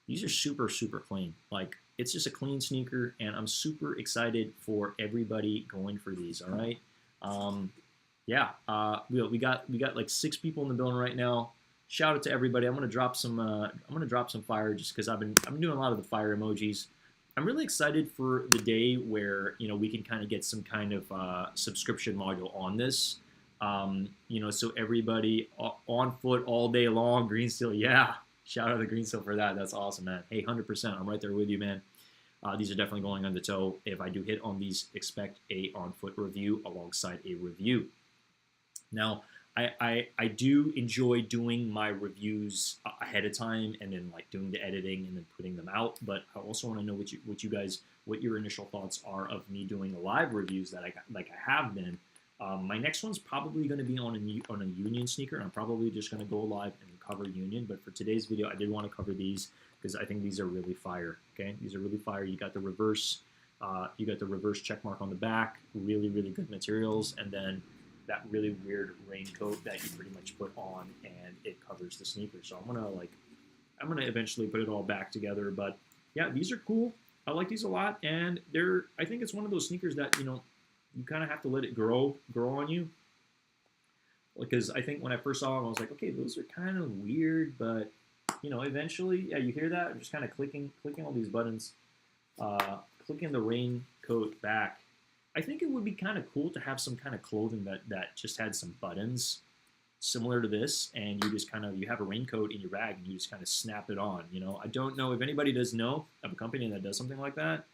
these are super, super clean. Like, it's just a clean sneaker, and I'm super excited for everybody going for these. All right. Yeah. We got like 6 people in the building right now. Shout out to everybody. I'm gonna drop some fire just because I've been doing a lot of the fire emojis. I'm really excited for the day where, you know, we can kind of get some kind of subscription module on this. You know, so everybody on foot all day long. Green Steel, yeah. Shout out to Green Steel for that. That's awesome, man. Hey, 100%. I'm right there with you, man. These are definitely going on the toe. If I do hit on these, expect a on-foot review alongside a review. Now, I do enjoy doing my reviews ahead of time and then like doing the editing and then putting them out. But I also want to know what your initial thoughts are of me doing the live reviews that I have been. My next one's probably going to be on a Union sneaker. I'm probably just going to go live and cover Union. But for today's video, I did want to cover these because I think these are really fire. Okay, these are really fire. You got the reverse check mark on the back. Really, really good materials, and then that really weird raincoat that you pretty much put on and it covers the sneaker. So I'm gonna eventually put it all back together. But yeah, these are cool. I like these a lot, and I think it's one of those sneakers that, you know, you kind of have to let it grow on you. Because I think when I first saw them, I was like, okay, those are kind of weird, but you know, eventually, yeah, you hear that? I'm just kind of clicking all these buttons, clicking the raincoat back. I think it would be kind of cool to have some kind of clothing that just had some buttons similar to this, and you just you have a raincoat in your bag and you just kind of snap it on. You know, I don't know if anybody does know of a company that does something like that.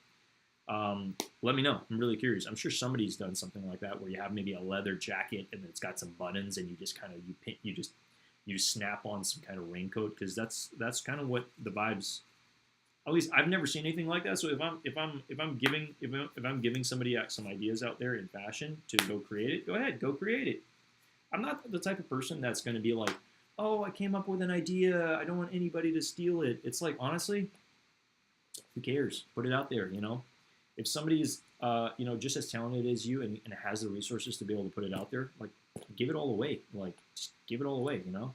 Let me know. I'm really curious. I'm sure somebody's done something like that where you have maybe a leather jacket and it's got some buttons and you just kind of you snap on some kind of raincoat, because that's kind of what the vibes. At least I've never seen anything like that. So if I'm giving somebody some ideas out there in fashion to go create it, go ahead, go create it. I'm not the type of person that's going to be like, oh, I came up with an idea, I don't want anybody to steal it. It's like, honestly, who cares? Put it out there. You know, if somebody's you know, just as talented as you and has the resources to be able to put it out there, like, give it all away. Like, just give it all away. You know,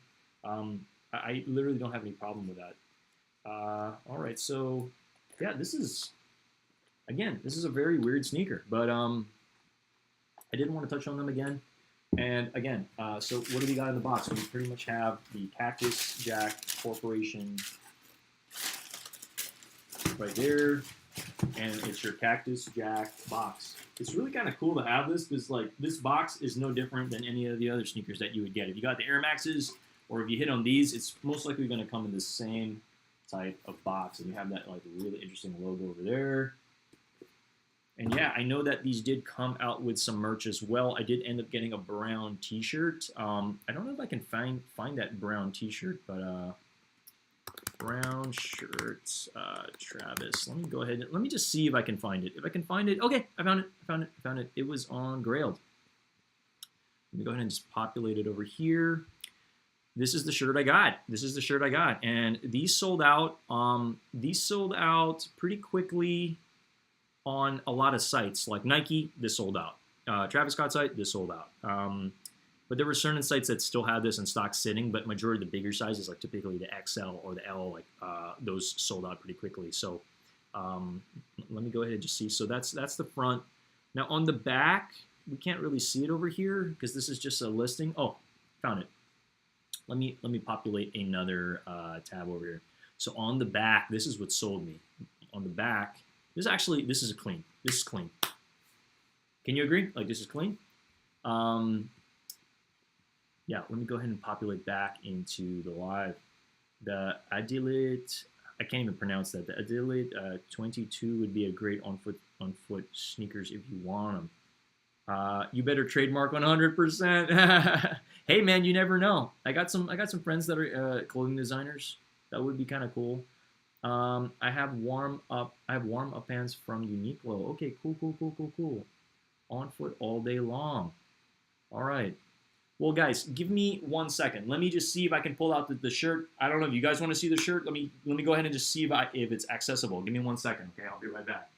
I literally don't have any problem with that. All right, so yeah, this is a very weird sneaker, but I didn't want to touch on them again. And again, so what do we got in the box? We pretty much have the Cactus Jack Corporation right there, and it's your Cactus Jack box. It's really kind of cool to have this because, like, this box is no different than any of the other sneakers that you would get. If you got the Air Maxes, or if you hit on these, it's most likely going to come in the same type of box, and you have that like really interesting logo over there. And yeah, I know that these did come out with some merch as well. I did end up getting a brown t-shirt. I don't know if I can find that brown t-shirt, but brown shirts, Travis. Let me go ahead and let me just see if I can find it. If I can find it, okay, I found it. It was on Grailed. Let me go ahead and just populate it over here. This is the shirt I got. And these sold out. These sold out pretty quickly on a lot of sites. Like Nike, this sold out. Travis Scott site, this sold out. But there were certain sites that still had this in stock sitting, but majority of the bigger sizes, like typically the XL or the L, like those sold out pretty quickly. So let me go ahead and just see. So that's the front. Now on the back, we can't really see it over here because this is just a listing. Oh, found it. Let me populate another tab over here. So on the back, this is what sold me. On the back, this is clean. This is clean. Can you agree? Like, this is clean. Yeah, let me go ahead and populate back into the live. The Adilit, I can't even pronounce that. The Adilit 22 would be a great on foot sneakers if you want them. You better trademark 100%. Hey man, you never know. I got some friends that are clothing designers. That would be kind of cool. I have warm up pants from Uniqlo. Okay, cool. On foot all day long. All right. Well, guys, give me 1 second. Let me just see if I can pull out the shirt. I don't know if you guys want to see the shirt. Let me go ahead and just see if it's accessible. Give me 1 second. Okay, I'll be right back.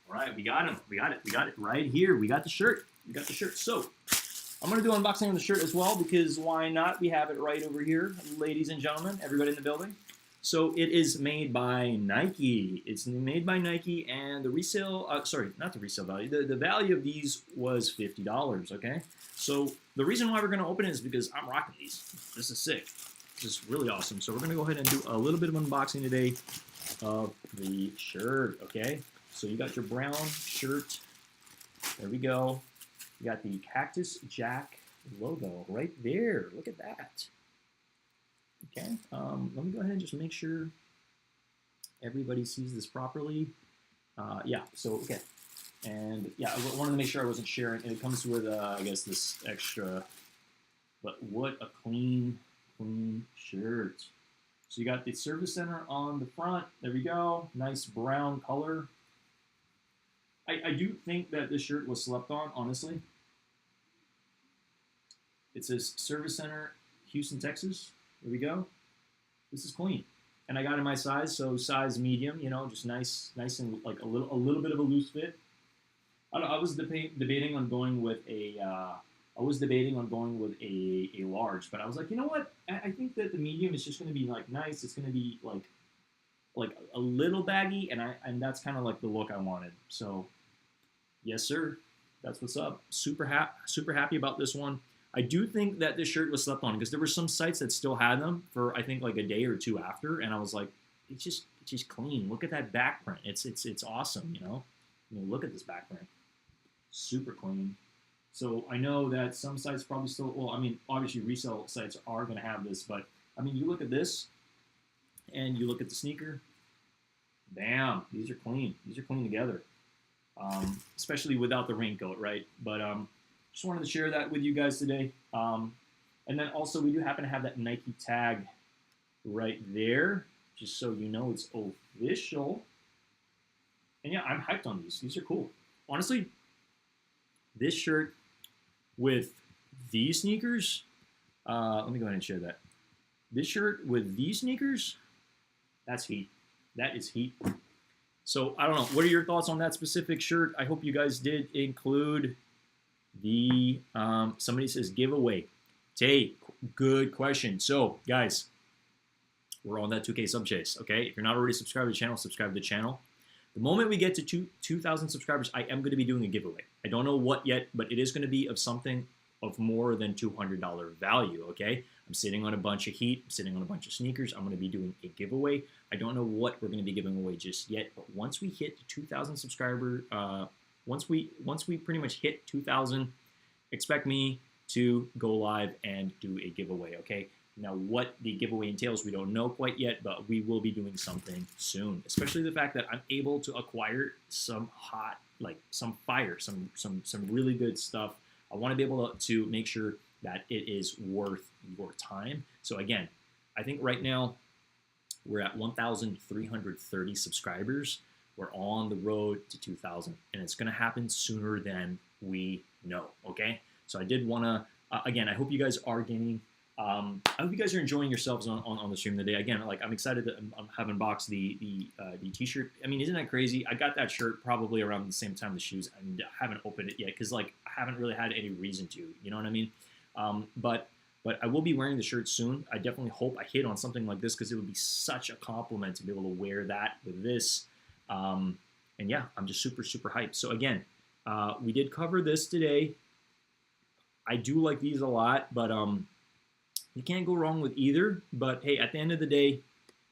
All right, we got him. We got it right here. We got the shirt. So I'm going to do an unboxing of the shirt as well, because why not? We have it right over here, ladies and gentlemen, everybody in the building. So it is made by Nike. It's made by Nike, and the resale, sorry, not the resale value, the value of these was $50, okay? So the reason why we're going to open it is because I'm rocking these. This is sick. This is really awesome. So we're going to go ahead and do a little bit of unboxing today of the shirt, okay? So you got your brown shirt. There we go. You got the Cactus Jack logo right there. Look at that. Okay. Let me go ahead and just make sure everybody sees this properly. Yeah. So okay. And yeah, I wanted to make sure I wasn't sharing. And it comes with, I guess, this extra. But what a clean shirt. So you got the service center on the front. There we go. Nice brown color. I do think that this shirt was slept on, honestly. It says Service Center, Houston, Texas. There we go. This is clean. And I got in my size, so size medium, you know, just nice and like a little bit of a loose fit. I was debating on going with a large, but I was like, you know what? I think that the medium is just going to be like nice. It's going to be like a little baggy, and that's kind of like the look I wanted. So yes, sir. That's what's up. Super happy about this one. I do think that this shirt was slept on, because there were some sites that still had them for, I think, like a day or two after, and I was like, it's just clean. Look at that back print. It's awesome, you know. I mean, look at this back print. Super clean. So I know that some sites probably still, well, I mean, obviously resale sites are going to have this, but I mean, you look at this and you look at the sneaker. Bam, these are clean. These are clean together. Especially without the raincoat, right? But just wanted to share that with you guys today. And then also, we do happen to have that Nike tag right there, just so you know it's official. And yeah, I'm hyped on these. These are cool. Honestly, this shirt with these sneakers, let me go ahead and share that. This shirt with these sneakers, that's heat. That is heat. So I don't know. What are your thoughts on that specific shirt? I hope you guys did include the, somebody says giveaway. Tay, good question. So guys, we're on that 2K sub chase, okay? If you're not already subscribed to the channel, subscribe to the channel. The moment we get to 2,000 subscribers, I am going to be doing a giveaway. I don't know what yet, but it is going to be of something of more than $200 value, okay? I'm sitting on a bunch of heat. I'm sitting on a bunch of sneakers. I'm going to be doing a giveaway. I don't know what we're going to be giving away just yet, but once we hit 2,000 subscribers, once we pretty much hit 2,000, expect me to go live and do a giveaway, okay? Now, what the giveaway entails, we don't know quite yet, but we will be doing something soon. Especially the fact that I'm able to acquire some hot, like some fire, some really good stuff. I want to be able to make sure that it is worth your time. So again, I think right now we're at 1,330 subscribers. We're on the road to 2,000, and it's going to happen sooner than we know. Okay, so I did want to again, I hope you guys are gaining. I hope you guys are enjoying yourselves on the stream today. Again, like I'm excited that I have unboxed the t-shirt. I mean, isn't that crazy? I got that shirt probably around the same time the shoes, and I haven't opened it yet because like I haven't really had any reason to. You know what I mean? But I will be wearing the shirt soon. I definitely hope I hit on something like this because it would be such a compliment to be able to wear that with this. And yeah, I'm just super, super hyped. So again, we did cover this today. I do like these a lot, but you can't go wrong with either. But hey, at the end of the day,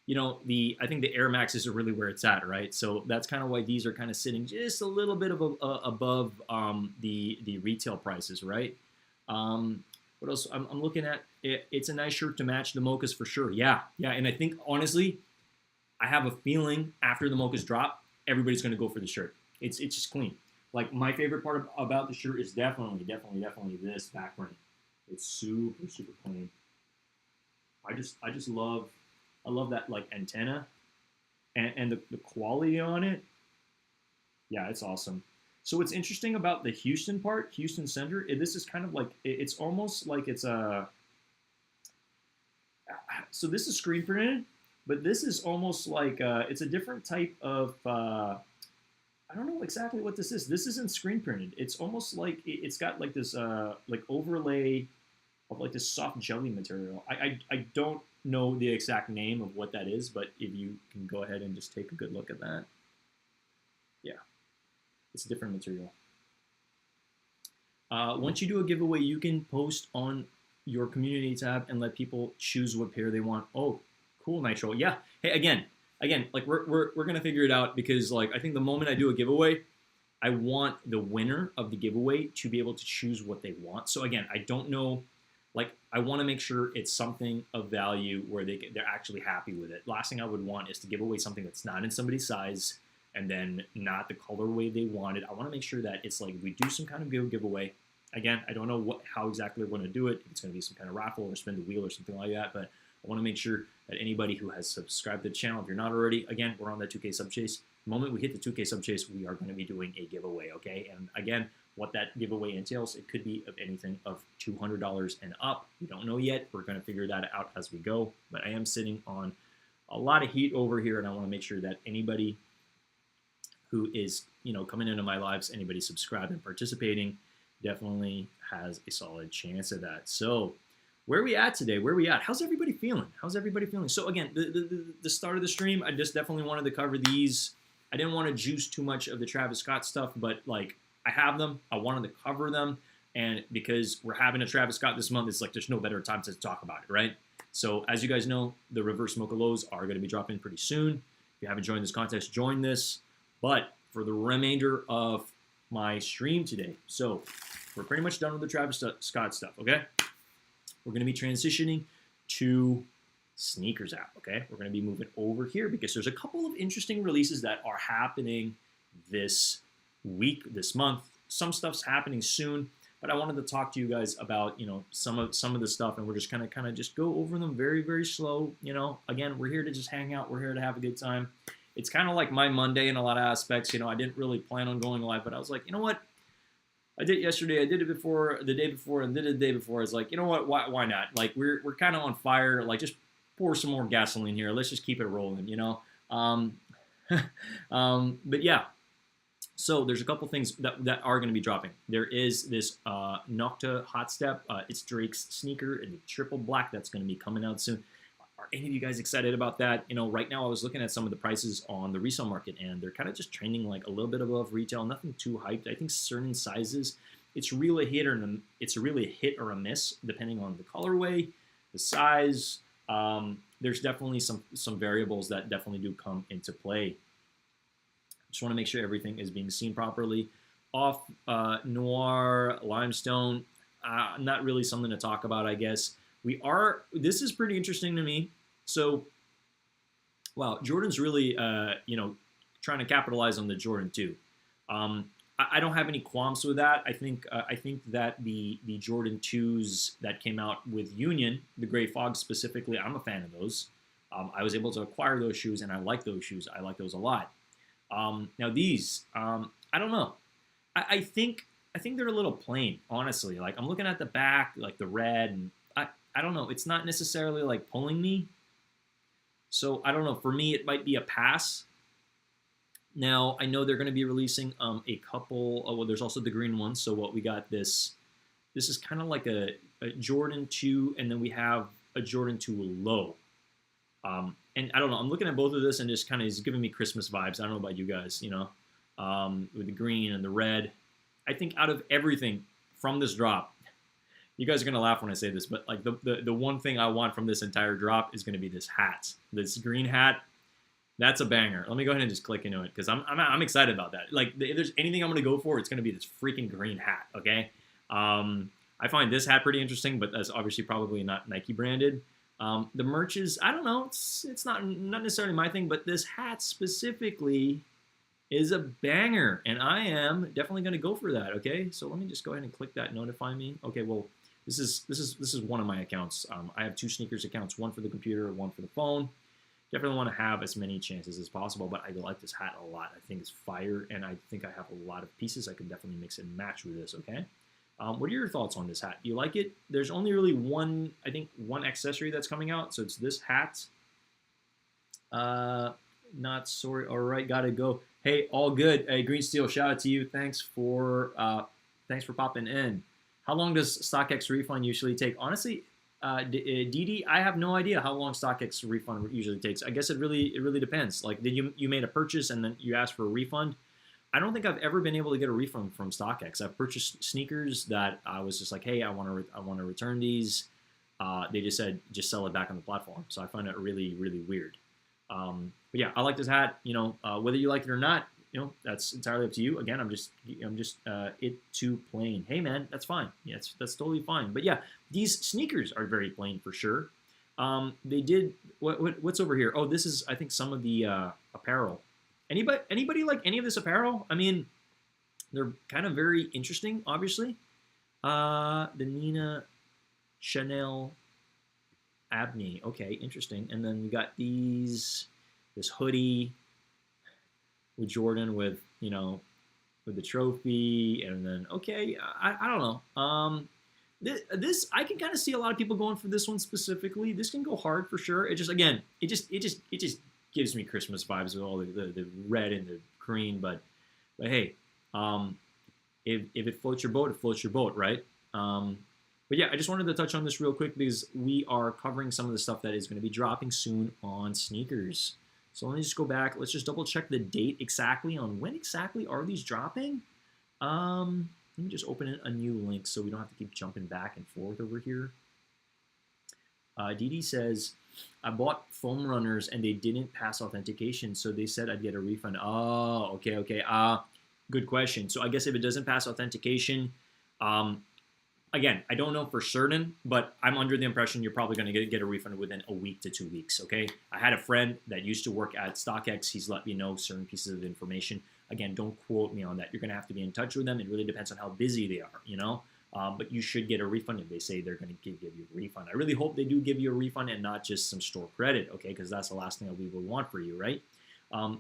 I think the Air Maxes are really where it's at, right? So that's kind of why these are kind of sitting just a little bit of above the retail prices, right? What else? I'm looking at. It's a nice shirt to match the mochas for sure. Yeah, and I think honestly, I have a feeling after the mochas drop, everybody's going to go for the shirt. It's just clean. Like my favorite part about the shirt is definitely this back print. It's super, super clean. I just love that like antenna and the quality on it. Yeah, it's awesome. So what's interesting about the Houston part, Houston Center, this is kind of like it's almost like it's a. So this is screen printed, but this is almost like it's a different type of. I don't know exactly what this is. This isn't screen printed. It's almost like it's got like this like overlay of like this soft jelly material. I don't know the exact name of what that is, but if you can go ahead and just take a good look at that. Yeah, it's a different material. Once you do a giveaway, you can post on your community tab and let people choose what pair they want. Oh, cool, Nitro. Yeah. Hey, again, like we're gonna figure it out because like I think the moment I do a giveaway, I want the winner of the giveaway to be able to choose what they want. So again, I don't know. Like I want to make sure it's something of value where they're actually happy with it. Last thing I would want is to give away something that's not in somebody's size and then not the colorway they wanted. I want to make sure that it's like we do some kind of giveaway. Again, I don't know how exactly we're going to do it. If it's going to be some kind of raffle or spin the wheel or something like that, but I want to make sure that anybody who has subscribed to the channel, if you're not already, again, we're on that 2K sub chase. The moment we hit the 2K sub chase, we are going to be doing a giveaway, okay? And again, what that giveaway entails, it could be of anything of $200 and up. We don't know yet. We're going to figure that out as we go. But I am sitting on a lot of heat over here, and I want to make sure that anybody who is, coming into my lives, anybody subscribed and participating, definitely has a solid chance of that. So where are we at today? Where are we at? How's everybody feeling? So again, the start of the stream, I just definitely wanted to cover these. I didn't want to juice too much of the Travis Scott stuff, but like I have them. I wanted to cover them. And because we're having a Travis Scott this month, it's like there's no better time to talk about it, right? So as you guys know, the reverse mocha lows are going to be dropping pretty soon. If you haven't joined this contest, join this. But for the remainder of my stream today, so we're pretty much done with the Travis Scott stuff, okay? We're going to be transitioning to Sneakers app, okay? We're going to be moving over here because there's a couple of interesting releases that are happening this week, this month. Some stuff's happening soon, but I wanted to talk to you guys about, some of the stuff, and we're just kind of just go over them very, very slow. Again, we're here to just hang out. We're here to have a good time. It's kind of like my Monday in a lot of aspects. I didn't really plan on going live, but I was like, you know what? I did it yesterday. I did it before, the day before, and did it the day before. It's like, you know what? Why not? Like we're kind of on fire. Like just pour some more gasoline here. Let's just keep it rolling. But yeah. So there's a couple things that are going to be dropping. There is this Nocta Hot Step. It's Drake's sneaker in the triple black that's going to be coming out soon. Are any of you guys excited about that? Right now I was looking at some of the prices on the resale market, and they're kind of just trending like a little bit above retail. Nothing too hyped. I think certain sizes, it's really a hit or a miss depending on the colorway, the size. There's definitely some variables that definitely do come into play. Just want to make sure everything is being seen properly. Off Noir Limestone, not really something to talk about, I guess. This is pretty interesting to me. So, wow, Jordan's really, trying to capitalize on the Jordan 2. I don't have any qualms with that. I think that the Jordan 2s that came out with Union, the Gray Fog specifically, I'm a fan of those. I was able to acquire those shoes, and I like those shoes. I like those a lot. Now these, I don't know. I think they're a little plain, honestly. Like I'm looking at the back, like the red, and I don't know. It's not necessarily like pulling me. So I don't know. For me, it might be a pass. Now I know they're going to be releasing a couple. Oh, well, there's also the green one. So what we got this is kind of like a Jordan 2, and then we have a Jordan 2 low. And I don't know. I'm looking at both of this and just kind of is giving me Christmas vibes. I don't know about you guys, with the green and the red. I think out of everything from this drop, you guys are gonna laugh when I say this, but like the one thing I want from this entire drop is gonna be this hat, this green hat. That's a banger. Let me go ahead and just click into it because I'm excited about that. Like if there's anything I'm gonna go for, it's gonna be this freaking green hat. Okay. I find this hat pretty interesting, but that's obviously probably not Nike branded. The merch is, I don't know, it's not necessarily my thing, but this hat specifically is a banger, and I am definitely going to go for that. Okay, so let me just go ahead and click that notify me. Okay, well, this is one of my accounts. I have 2 sneakers accounts, one for the computer, one for the phone. Definitely want to have as many chances as possible, but I like this hat a lot. I think it's fire, and I think I have a lot of pieces I could definitely mix and match with this. Okay. What are your thoughts on this hat? Do you like it? There's only really one accessory that's coming out, so it's this hat. Not sorry. All right, gotta go. Hey, all good. Hey, Green Steel, shout out to you. Thanks for popping in. How long does StockX refund usually take? Honestly, Didi, I have no idea how long StockX refund usually takes. I guess it really depends. Like, did you made a purchase and then you asked for a refund? I don't think I've ever been able to get a refund from StockX. I've purchased sneakers that I was just like, hey, I want to return these. They just said just sell it back on the platform. So I find it really weird. But yeah, I like this hat. Whether you like it or not, that's entirely up to you. Again, I'm just it too plain. Hey man, that's fine. Yeah, that's totally fine. But yeah, these sneakers are very plain for sure. They did what's over here? Oh, this is I think some of the apparel. Anybody like any of this apparel? I mean, they're kind of very interesting, obviously. The Nina Chanel Abney. Okay, interesting. And then we got this hoodie with Jordan with the trophy, and then okay, I don't know. This I can kind of see a lot of people going for this one specifically. This can go hard for sure. It just gives me Christmas vibes with all the red and the green. But hey, if it floats your boat, it floats your boat, right? But yeah, I just wanted to touch on this real quick because we are covering some of the stuff that is going to be dropping soon on sneakers. So let me just go back. Let's just double check the date exactly on when exactly are these dropping. Let me just open a new link so we don't have to keep jumping back and forth over here. Didi says, I bought foam runners and they didn't pass authentication, so they said I'd get a refund. Oh, okay. Good question. So I guess if it doesn't pass authentication, again, I don't know for certain, but I'm under the impression you're probably going to get a refund within a week to 2 weeks, okay? I had a friend that used to work at StockX. He's let me know certain pieces of information. Again, don't quote me on that. You're going to have to be in touch with them. It really depends on how busy they are, but you should get a refund if they say they're going to give you a refund. I really hope they do give you a refund and not just some store credit, okay? Because that's the last thing that we would want for you, right?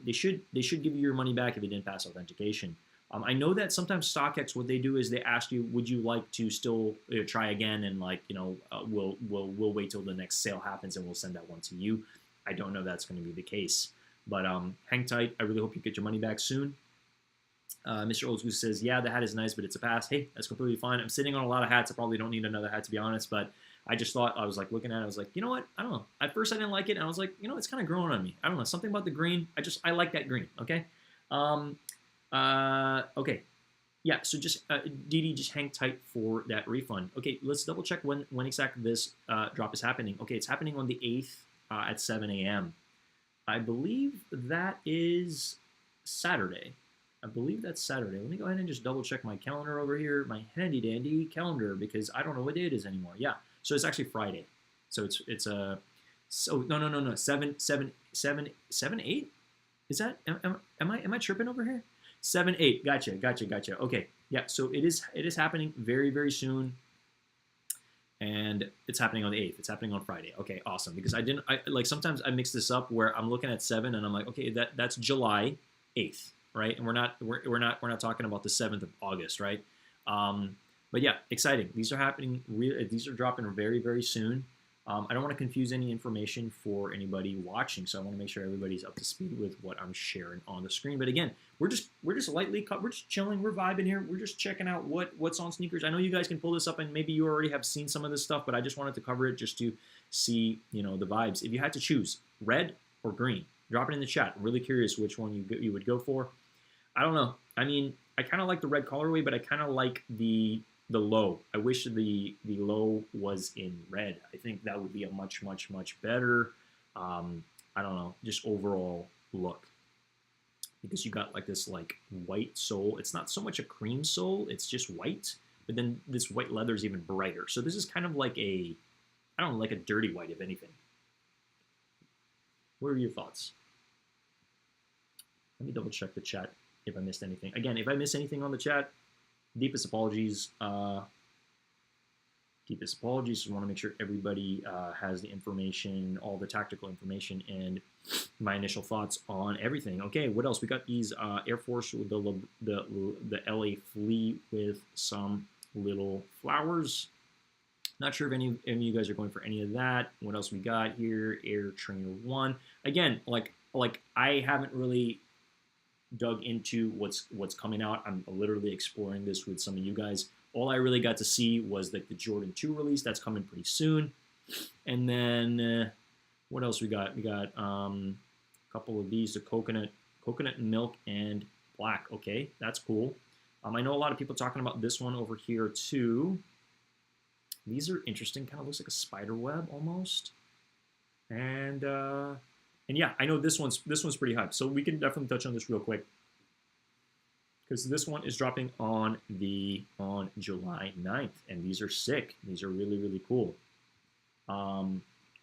They should give you your money back if it didn't pass authentication. I know that sometimes StockX, what they do is they ask you, would you like to still try again, and we'll wait till the next sale happens and we'll send that one to you. I don't know if that's going to be the case, but hang tight. I really hope you get your money back soon. Mr. Old School says, yeah, the hat is nice, but it's a pass. Hey, that's completely fine. I'm sitting on a lot of hats. I probably don't need another hat, to be honest, but I just thought, I was like looking at it, I was like, you know what? I don't know. At first I didn't like it, and I was like, it's kind of growing on me. I don't know, something about the green. I like that green, okay? Okay. Yeah, so just, Didi, just hang tight for that refund. Okay, let's double check when exactly this drop is happening. Okay, it's happening on the 8th at 7 a.m. I believe that is Saturday. Let me go ahead and just double check my calendar over here, my handy dandy calendar, because I don't know what day it is anymore. Yeah, so it's actually Friday. So it's no 7 8. Is that am I tripping over here? 7 8. Gotcha. Okay, yeah. So it is happening very soon, and it's happening on the 8th. It's happening on Friday. Okay, awesome. Because sometimes I mix this up where I'm looking at 7 and I'm like, okay, that's July 8th. Right, and we're not talking about the 7th of August, right? But yeah, exciting. These are happening. These are dropping very soon. I don't want to confuse any information for anybody watching, so I want to make sure everybody's up to speed with what I'm sharing on the screen. But again, we're just lightly we're just chilling, we're vibing here, we're just checking out what's on sneakers. I know you guys can pull this up, and maybe you already have seen some of this stuff, but I just wanted to cover it just to see, you know, the vibes. If you had to choose red or green, drop it in the chat. I'm really curious which one you would go for. I don't know. I mean, I kind of like the red colorway, but I kind of like the low. I wish the low was in red. I think that would be a much better, I don't know, just overall look, because you got like this like white sole. It's not so much a cream sole, it's just white, but then this white leather is even brighter. So this is kind of like a, I don't know, like a dirty white, if anything. What are your thoughts? Let me double check the chat if I missed anything. Again, if I miss anything on the chat, deepest apologies. Deepest apologies. Just want to make sure everybody has the information, all the tactical information, and my initial thoughts on everything. Okay, what else? We got these Air Force with the LA Flea with some little flowers. Not sure if any of you guys are going for any of that. What else we got here? Air Trainer 1. Again, like I haven't really dug into what's coming out. I'm literally exploring this with some of you guys. All I really got to see was like the Jordan 2 release. That's coming pretty soon. And then what else we got? We got a couple of these, the coconut milk and black. Okay, that's cool. I know a lot of people talking about this one over here too. These are interesting. Kind of looks like a spider web almost. And yeah, I know this one's pretty hype. So we can definitely touch on this real quick, because this one is dropping on July 9th, and these are sick. These are really cool. Oh,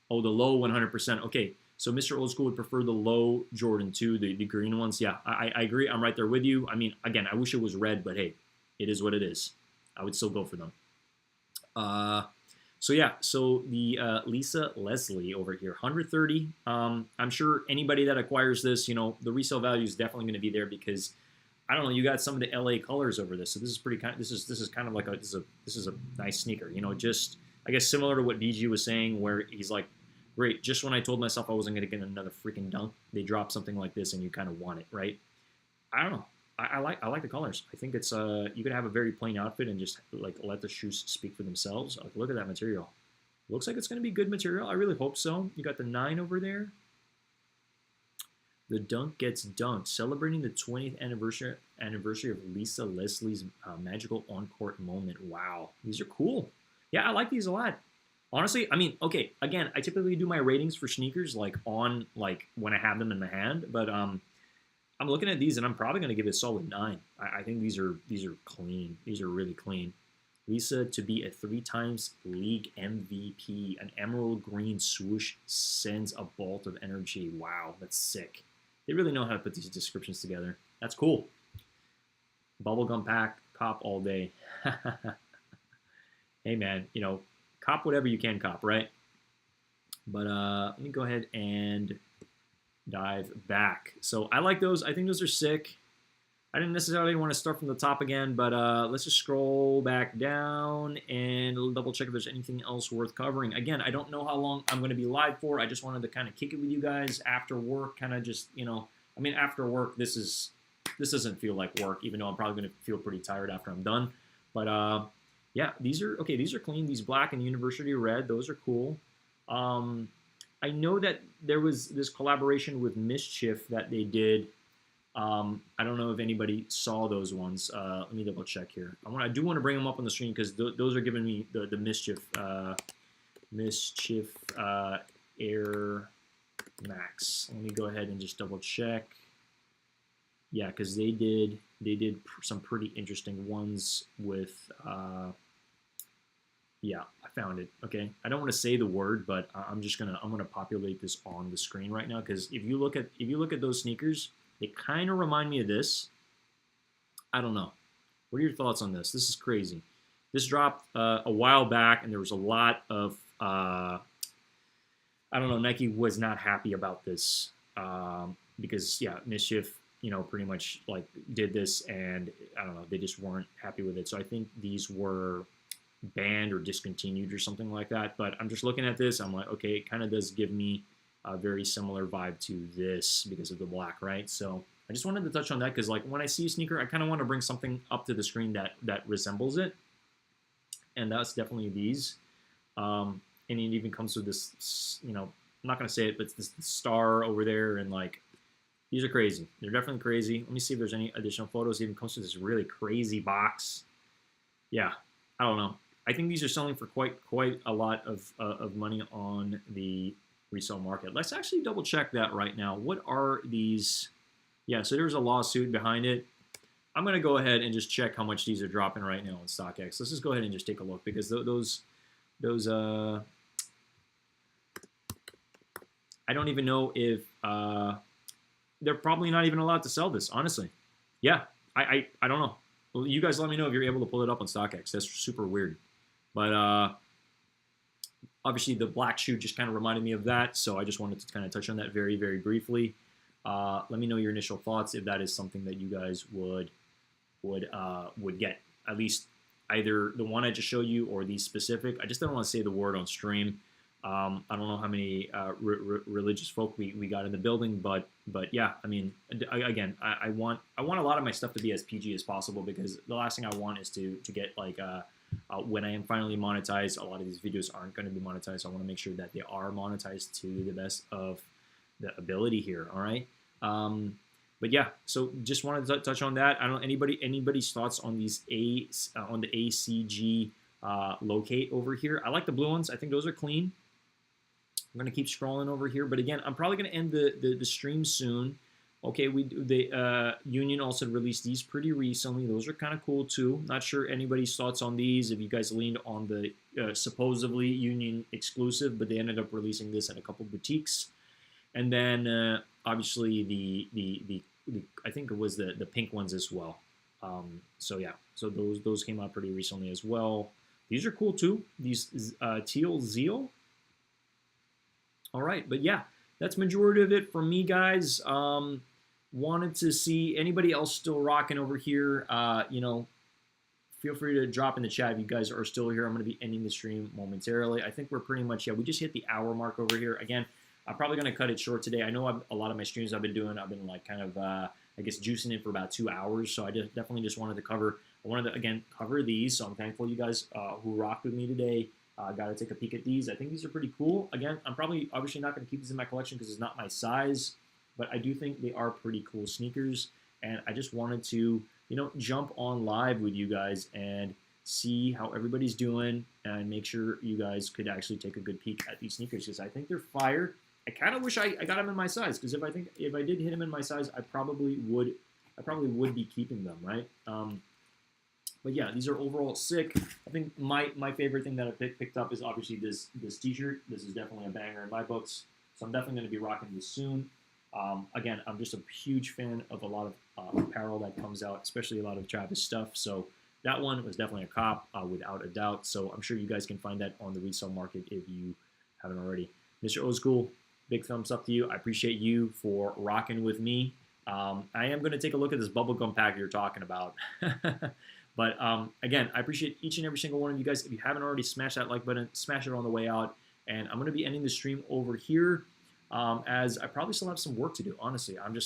the low 100%. Okay, so Mr. Old School would prefer the low Jordan 2, the green ones. Yeah, I agree. I'm right there with you. I mean, again, I wish it was red, but hey, it is what it is. I would still go for them. So yeah, so the Lisa Leslie over here, 130. I'm sure anybody that acquires this, you know, the resale value is definitely going to be there, because I don't know, you got some of the LA colors over this. So this is pretty kind. This is kind of like this is a nice sneaker. You know, just I guess similar to what BG was saying, where he's like, great. Just when I told myself I wasn't going to get another freaking dunk, they drop something like this, and you kind of want it, right? I don't know. I like the colors. I think it's you could have a very plain outfit and just like let the shoes speak for themselves. Like, look at that material. Looks like it's going to be good material. I really hope so. You got the 9 over there. The dunk gets dunked, celebrating the 20th anniversary of Lisa Leslie's magical on-court moment. Wow, these are cool. Yeah, I like these a lot. Honestly, I mean, okay, again, I typically do my ratings for sneakers like on like when I have them in the hand, but I'm looking at these and I'm probably going to give it a solid 9. I think these are clean. These are really clean. Lisa to be a 3-times league MVP. An emerald green swoosh sends a bolt of energy. Wow, that's sick. They really know how to put these descriptions together. That's cool. Bubblegum pack, cop all day. Hey man, you know, cop whatever you can cop, right? But let me go ahead and dive back. So I like those. I think those are sick. I didn't necessarily want to start from the top again, but let's just scroll back down and double check if there's anything else worth covering. Again, I don't know how long I'm going to be live for. I just wanted to kind of kick it with you guys after work, kind of just, you know, I mean, after work, this doesn't feel like work, even though I'm probably going to feel pretty tired after I'm done. But yeah, these are clean. These black and university red, those are cool. I know that there was this collaboration with Mischief that they did. I don't know if anybody saw those ones. Let me double check here. I do want to bring them up on the screen, because those are giving me the Mischief Air Max. Let me go ahead and just double check. Yeah, because they did some pretty interesting ones with. Yeah, I found it. Okay, I don't want to say the word, but I'm gonna populate this on the screen right now, because if you look at those sneakers, they kind of remind me of this. I don't know. What are your thoughts on this? This is crazy. This dropped a while back, and there was a lot of, I don't know, Nike was not happy about this because, yeah, Mischief, you know, pretty much like did this, and I don't know, they just weren't happy with it. So I think these were banned or discontinued or something like that. But I'm just looking at this. I'm like, okay, it kind of does give me a very similar vibe to this because of the black, right? So I just wanted to touch on that because like when I see a sneaker, I kind of want to bring something up to the screen that resembles it, and that's definitely these. And it even comes with this, you know, I'm not gonna say it, but it's this star over there, and like these are crazy. They're definitely crazy. Let me see if there's any additional photos. It even comes with this really crazy box. Yeah, I don't know. I think these are selling for quite a lot of money on the resale market. Let's actually double check that right now. What are these? Yeah, so there's a lawsuit behind it. I'm gonna go ahead and just check how much these are dropping right now on StockX. Let's just go ahead and just take a look because those I don't even know if they're probably not even allowed to sell this, honestly. Yeah, I don't know. Well, you guys let me know if you're able to pull it up on StockX. That's super weird. But obviously the black shoe just kind of reminded me of that, so I just wanted to kind of touch on that very, very briefly. Let me know your initial thoughts if that is something that you guys would get. At least either the one I just showed you or these specific. I just don't want to say the word on stream. I don't know how many religious folk we got in the building, but yeah, I mean, again, I want a lot of my stuff to be as PG as possible because the last thing I want is to get like when I am finally monetized, a lot of these videos aren't going to be monetized. So I want to make sure that they are monetized to the best of the ability here. All right. But yeah, so just wanted to touch on that. I don't know anybody's thoughts on these on the ACG locate over here. I like the blue ones. I think those are clean. I'm gonna keep scrolling over here, but again, I'm probably gonna end the stream soon. Okay, Union also released these pretty recently. Those are kind of cool too. Not sure anybody's thoughts on these. If you guys leaned on the supposedly Union exclusive, but they ended up releasing this at a couple boutiques. And then obviously the I think it was the pink ones as well. So yeah, so those came out pretty recently as well. These are cool too. These Teal Zeal. All right, but yeah, that's majority of it from me, guys. Wanted to see anybody else still rocking over here. You know, feel free to drop in the chat if you guys are still here. I'm going to be ending the stream momentarily. I think we're pretty much, yeah, we just hit the hour mark over here. Again, I'm probably going to cut it short today. I know a lot of my streams I've been like kind of, I guess, juicing it for about 2 hours. So I definitely just wanted to cover, again, cover these. So I'm thankful you guys who rocked with me today. Got to take a peek at these. I think these are pretty cool. Again, I'm obviously not going to keep these in my collection because it's not my size, but I do think they are pretty cool sneakers. And I just wanted to, you know, jump on live with you guys and see how everybody's doing and make sure you guys could actually take a good peek at these sneakers because I think they're fire. I kind of wish I got them in my size because if I did hit them in my size, I probably would be keeping them, right? But yeah, these are overall sick. I think my favorite thing that I picked up is obviously this t-shirt. This is definitely a banger in my books. So I'm definitely going to be rocking this soon. Again, I'm just a huge fan of a lot of apparel that comes out, especially a lot of Travis stuff. So that one was definitely a cop without a doubt. So I'm sure you guys can find that on the resale market if you haven't already. Mr. Old School, big thumbs up to you. I appreciate you for rocking with me. I am going to take a look at this bubblegum pack you're talking about. But again, I appreciate each and every single one of you guys. If you haven't already, smash that like button, smash it on the way out. And I'm going to be ending the stream over here as I probably still have some work to do. Honestly, I'm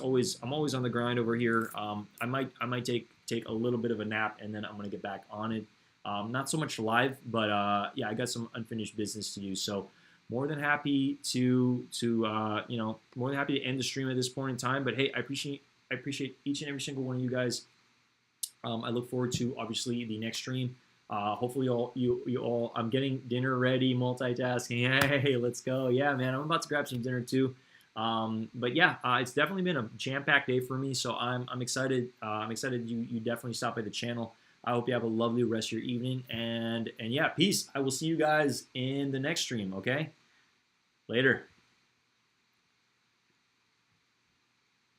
always on the grind over here. I might take a little bit of a nap and then I'm going to get back on it. Not so much live, but yeah, I got some unfinished business to do. So more than happy to more than happy to end the stream at this point in time. But hey, I appreciate each and every single one of you guys. I look forward to obviously the next stream. Hopefully you all, I'm getting dinner ready, multitasking. Hey, let's go. Yeah, man, I'm about to grab some dinner too. But yeah, it's definitely been a jam-packed day for me. So I'm excited. I'm excited you definitely stop by the channel. I hope you have a lovely rest of your evening. And yeah, peace. I will see you guys in the next stream. Okay, later.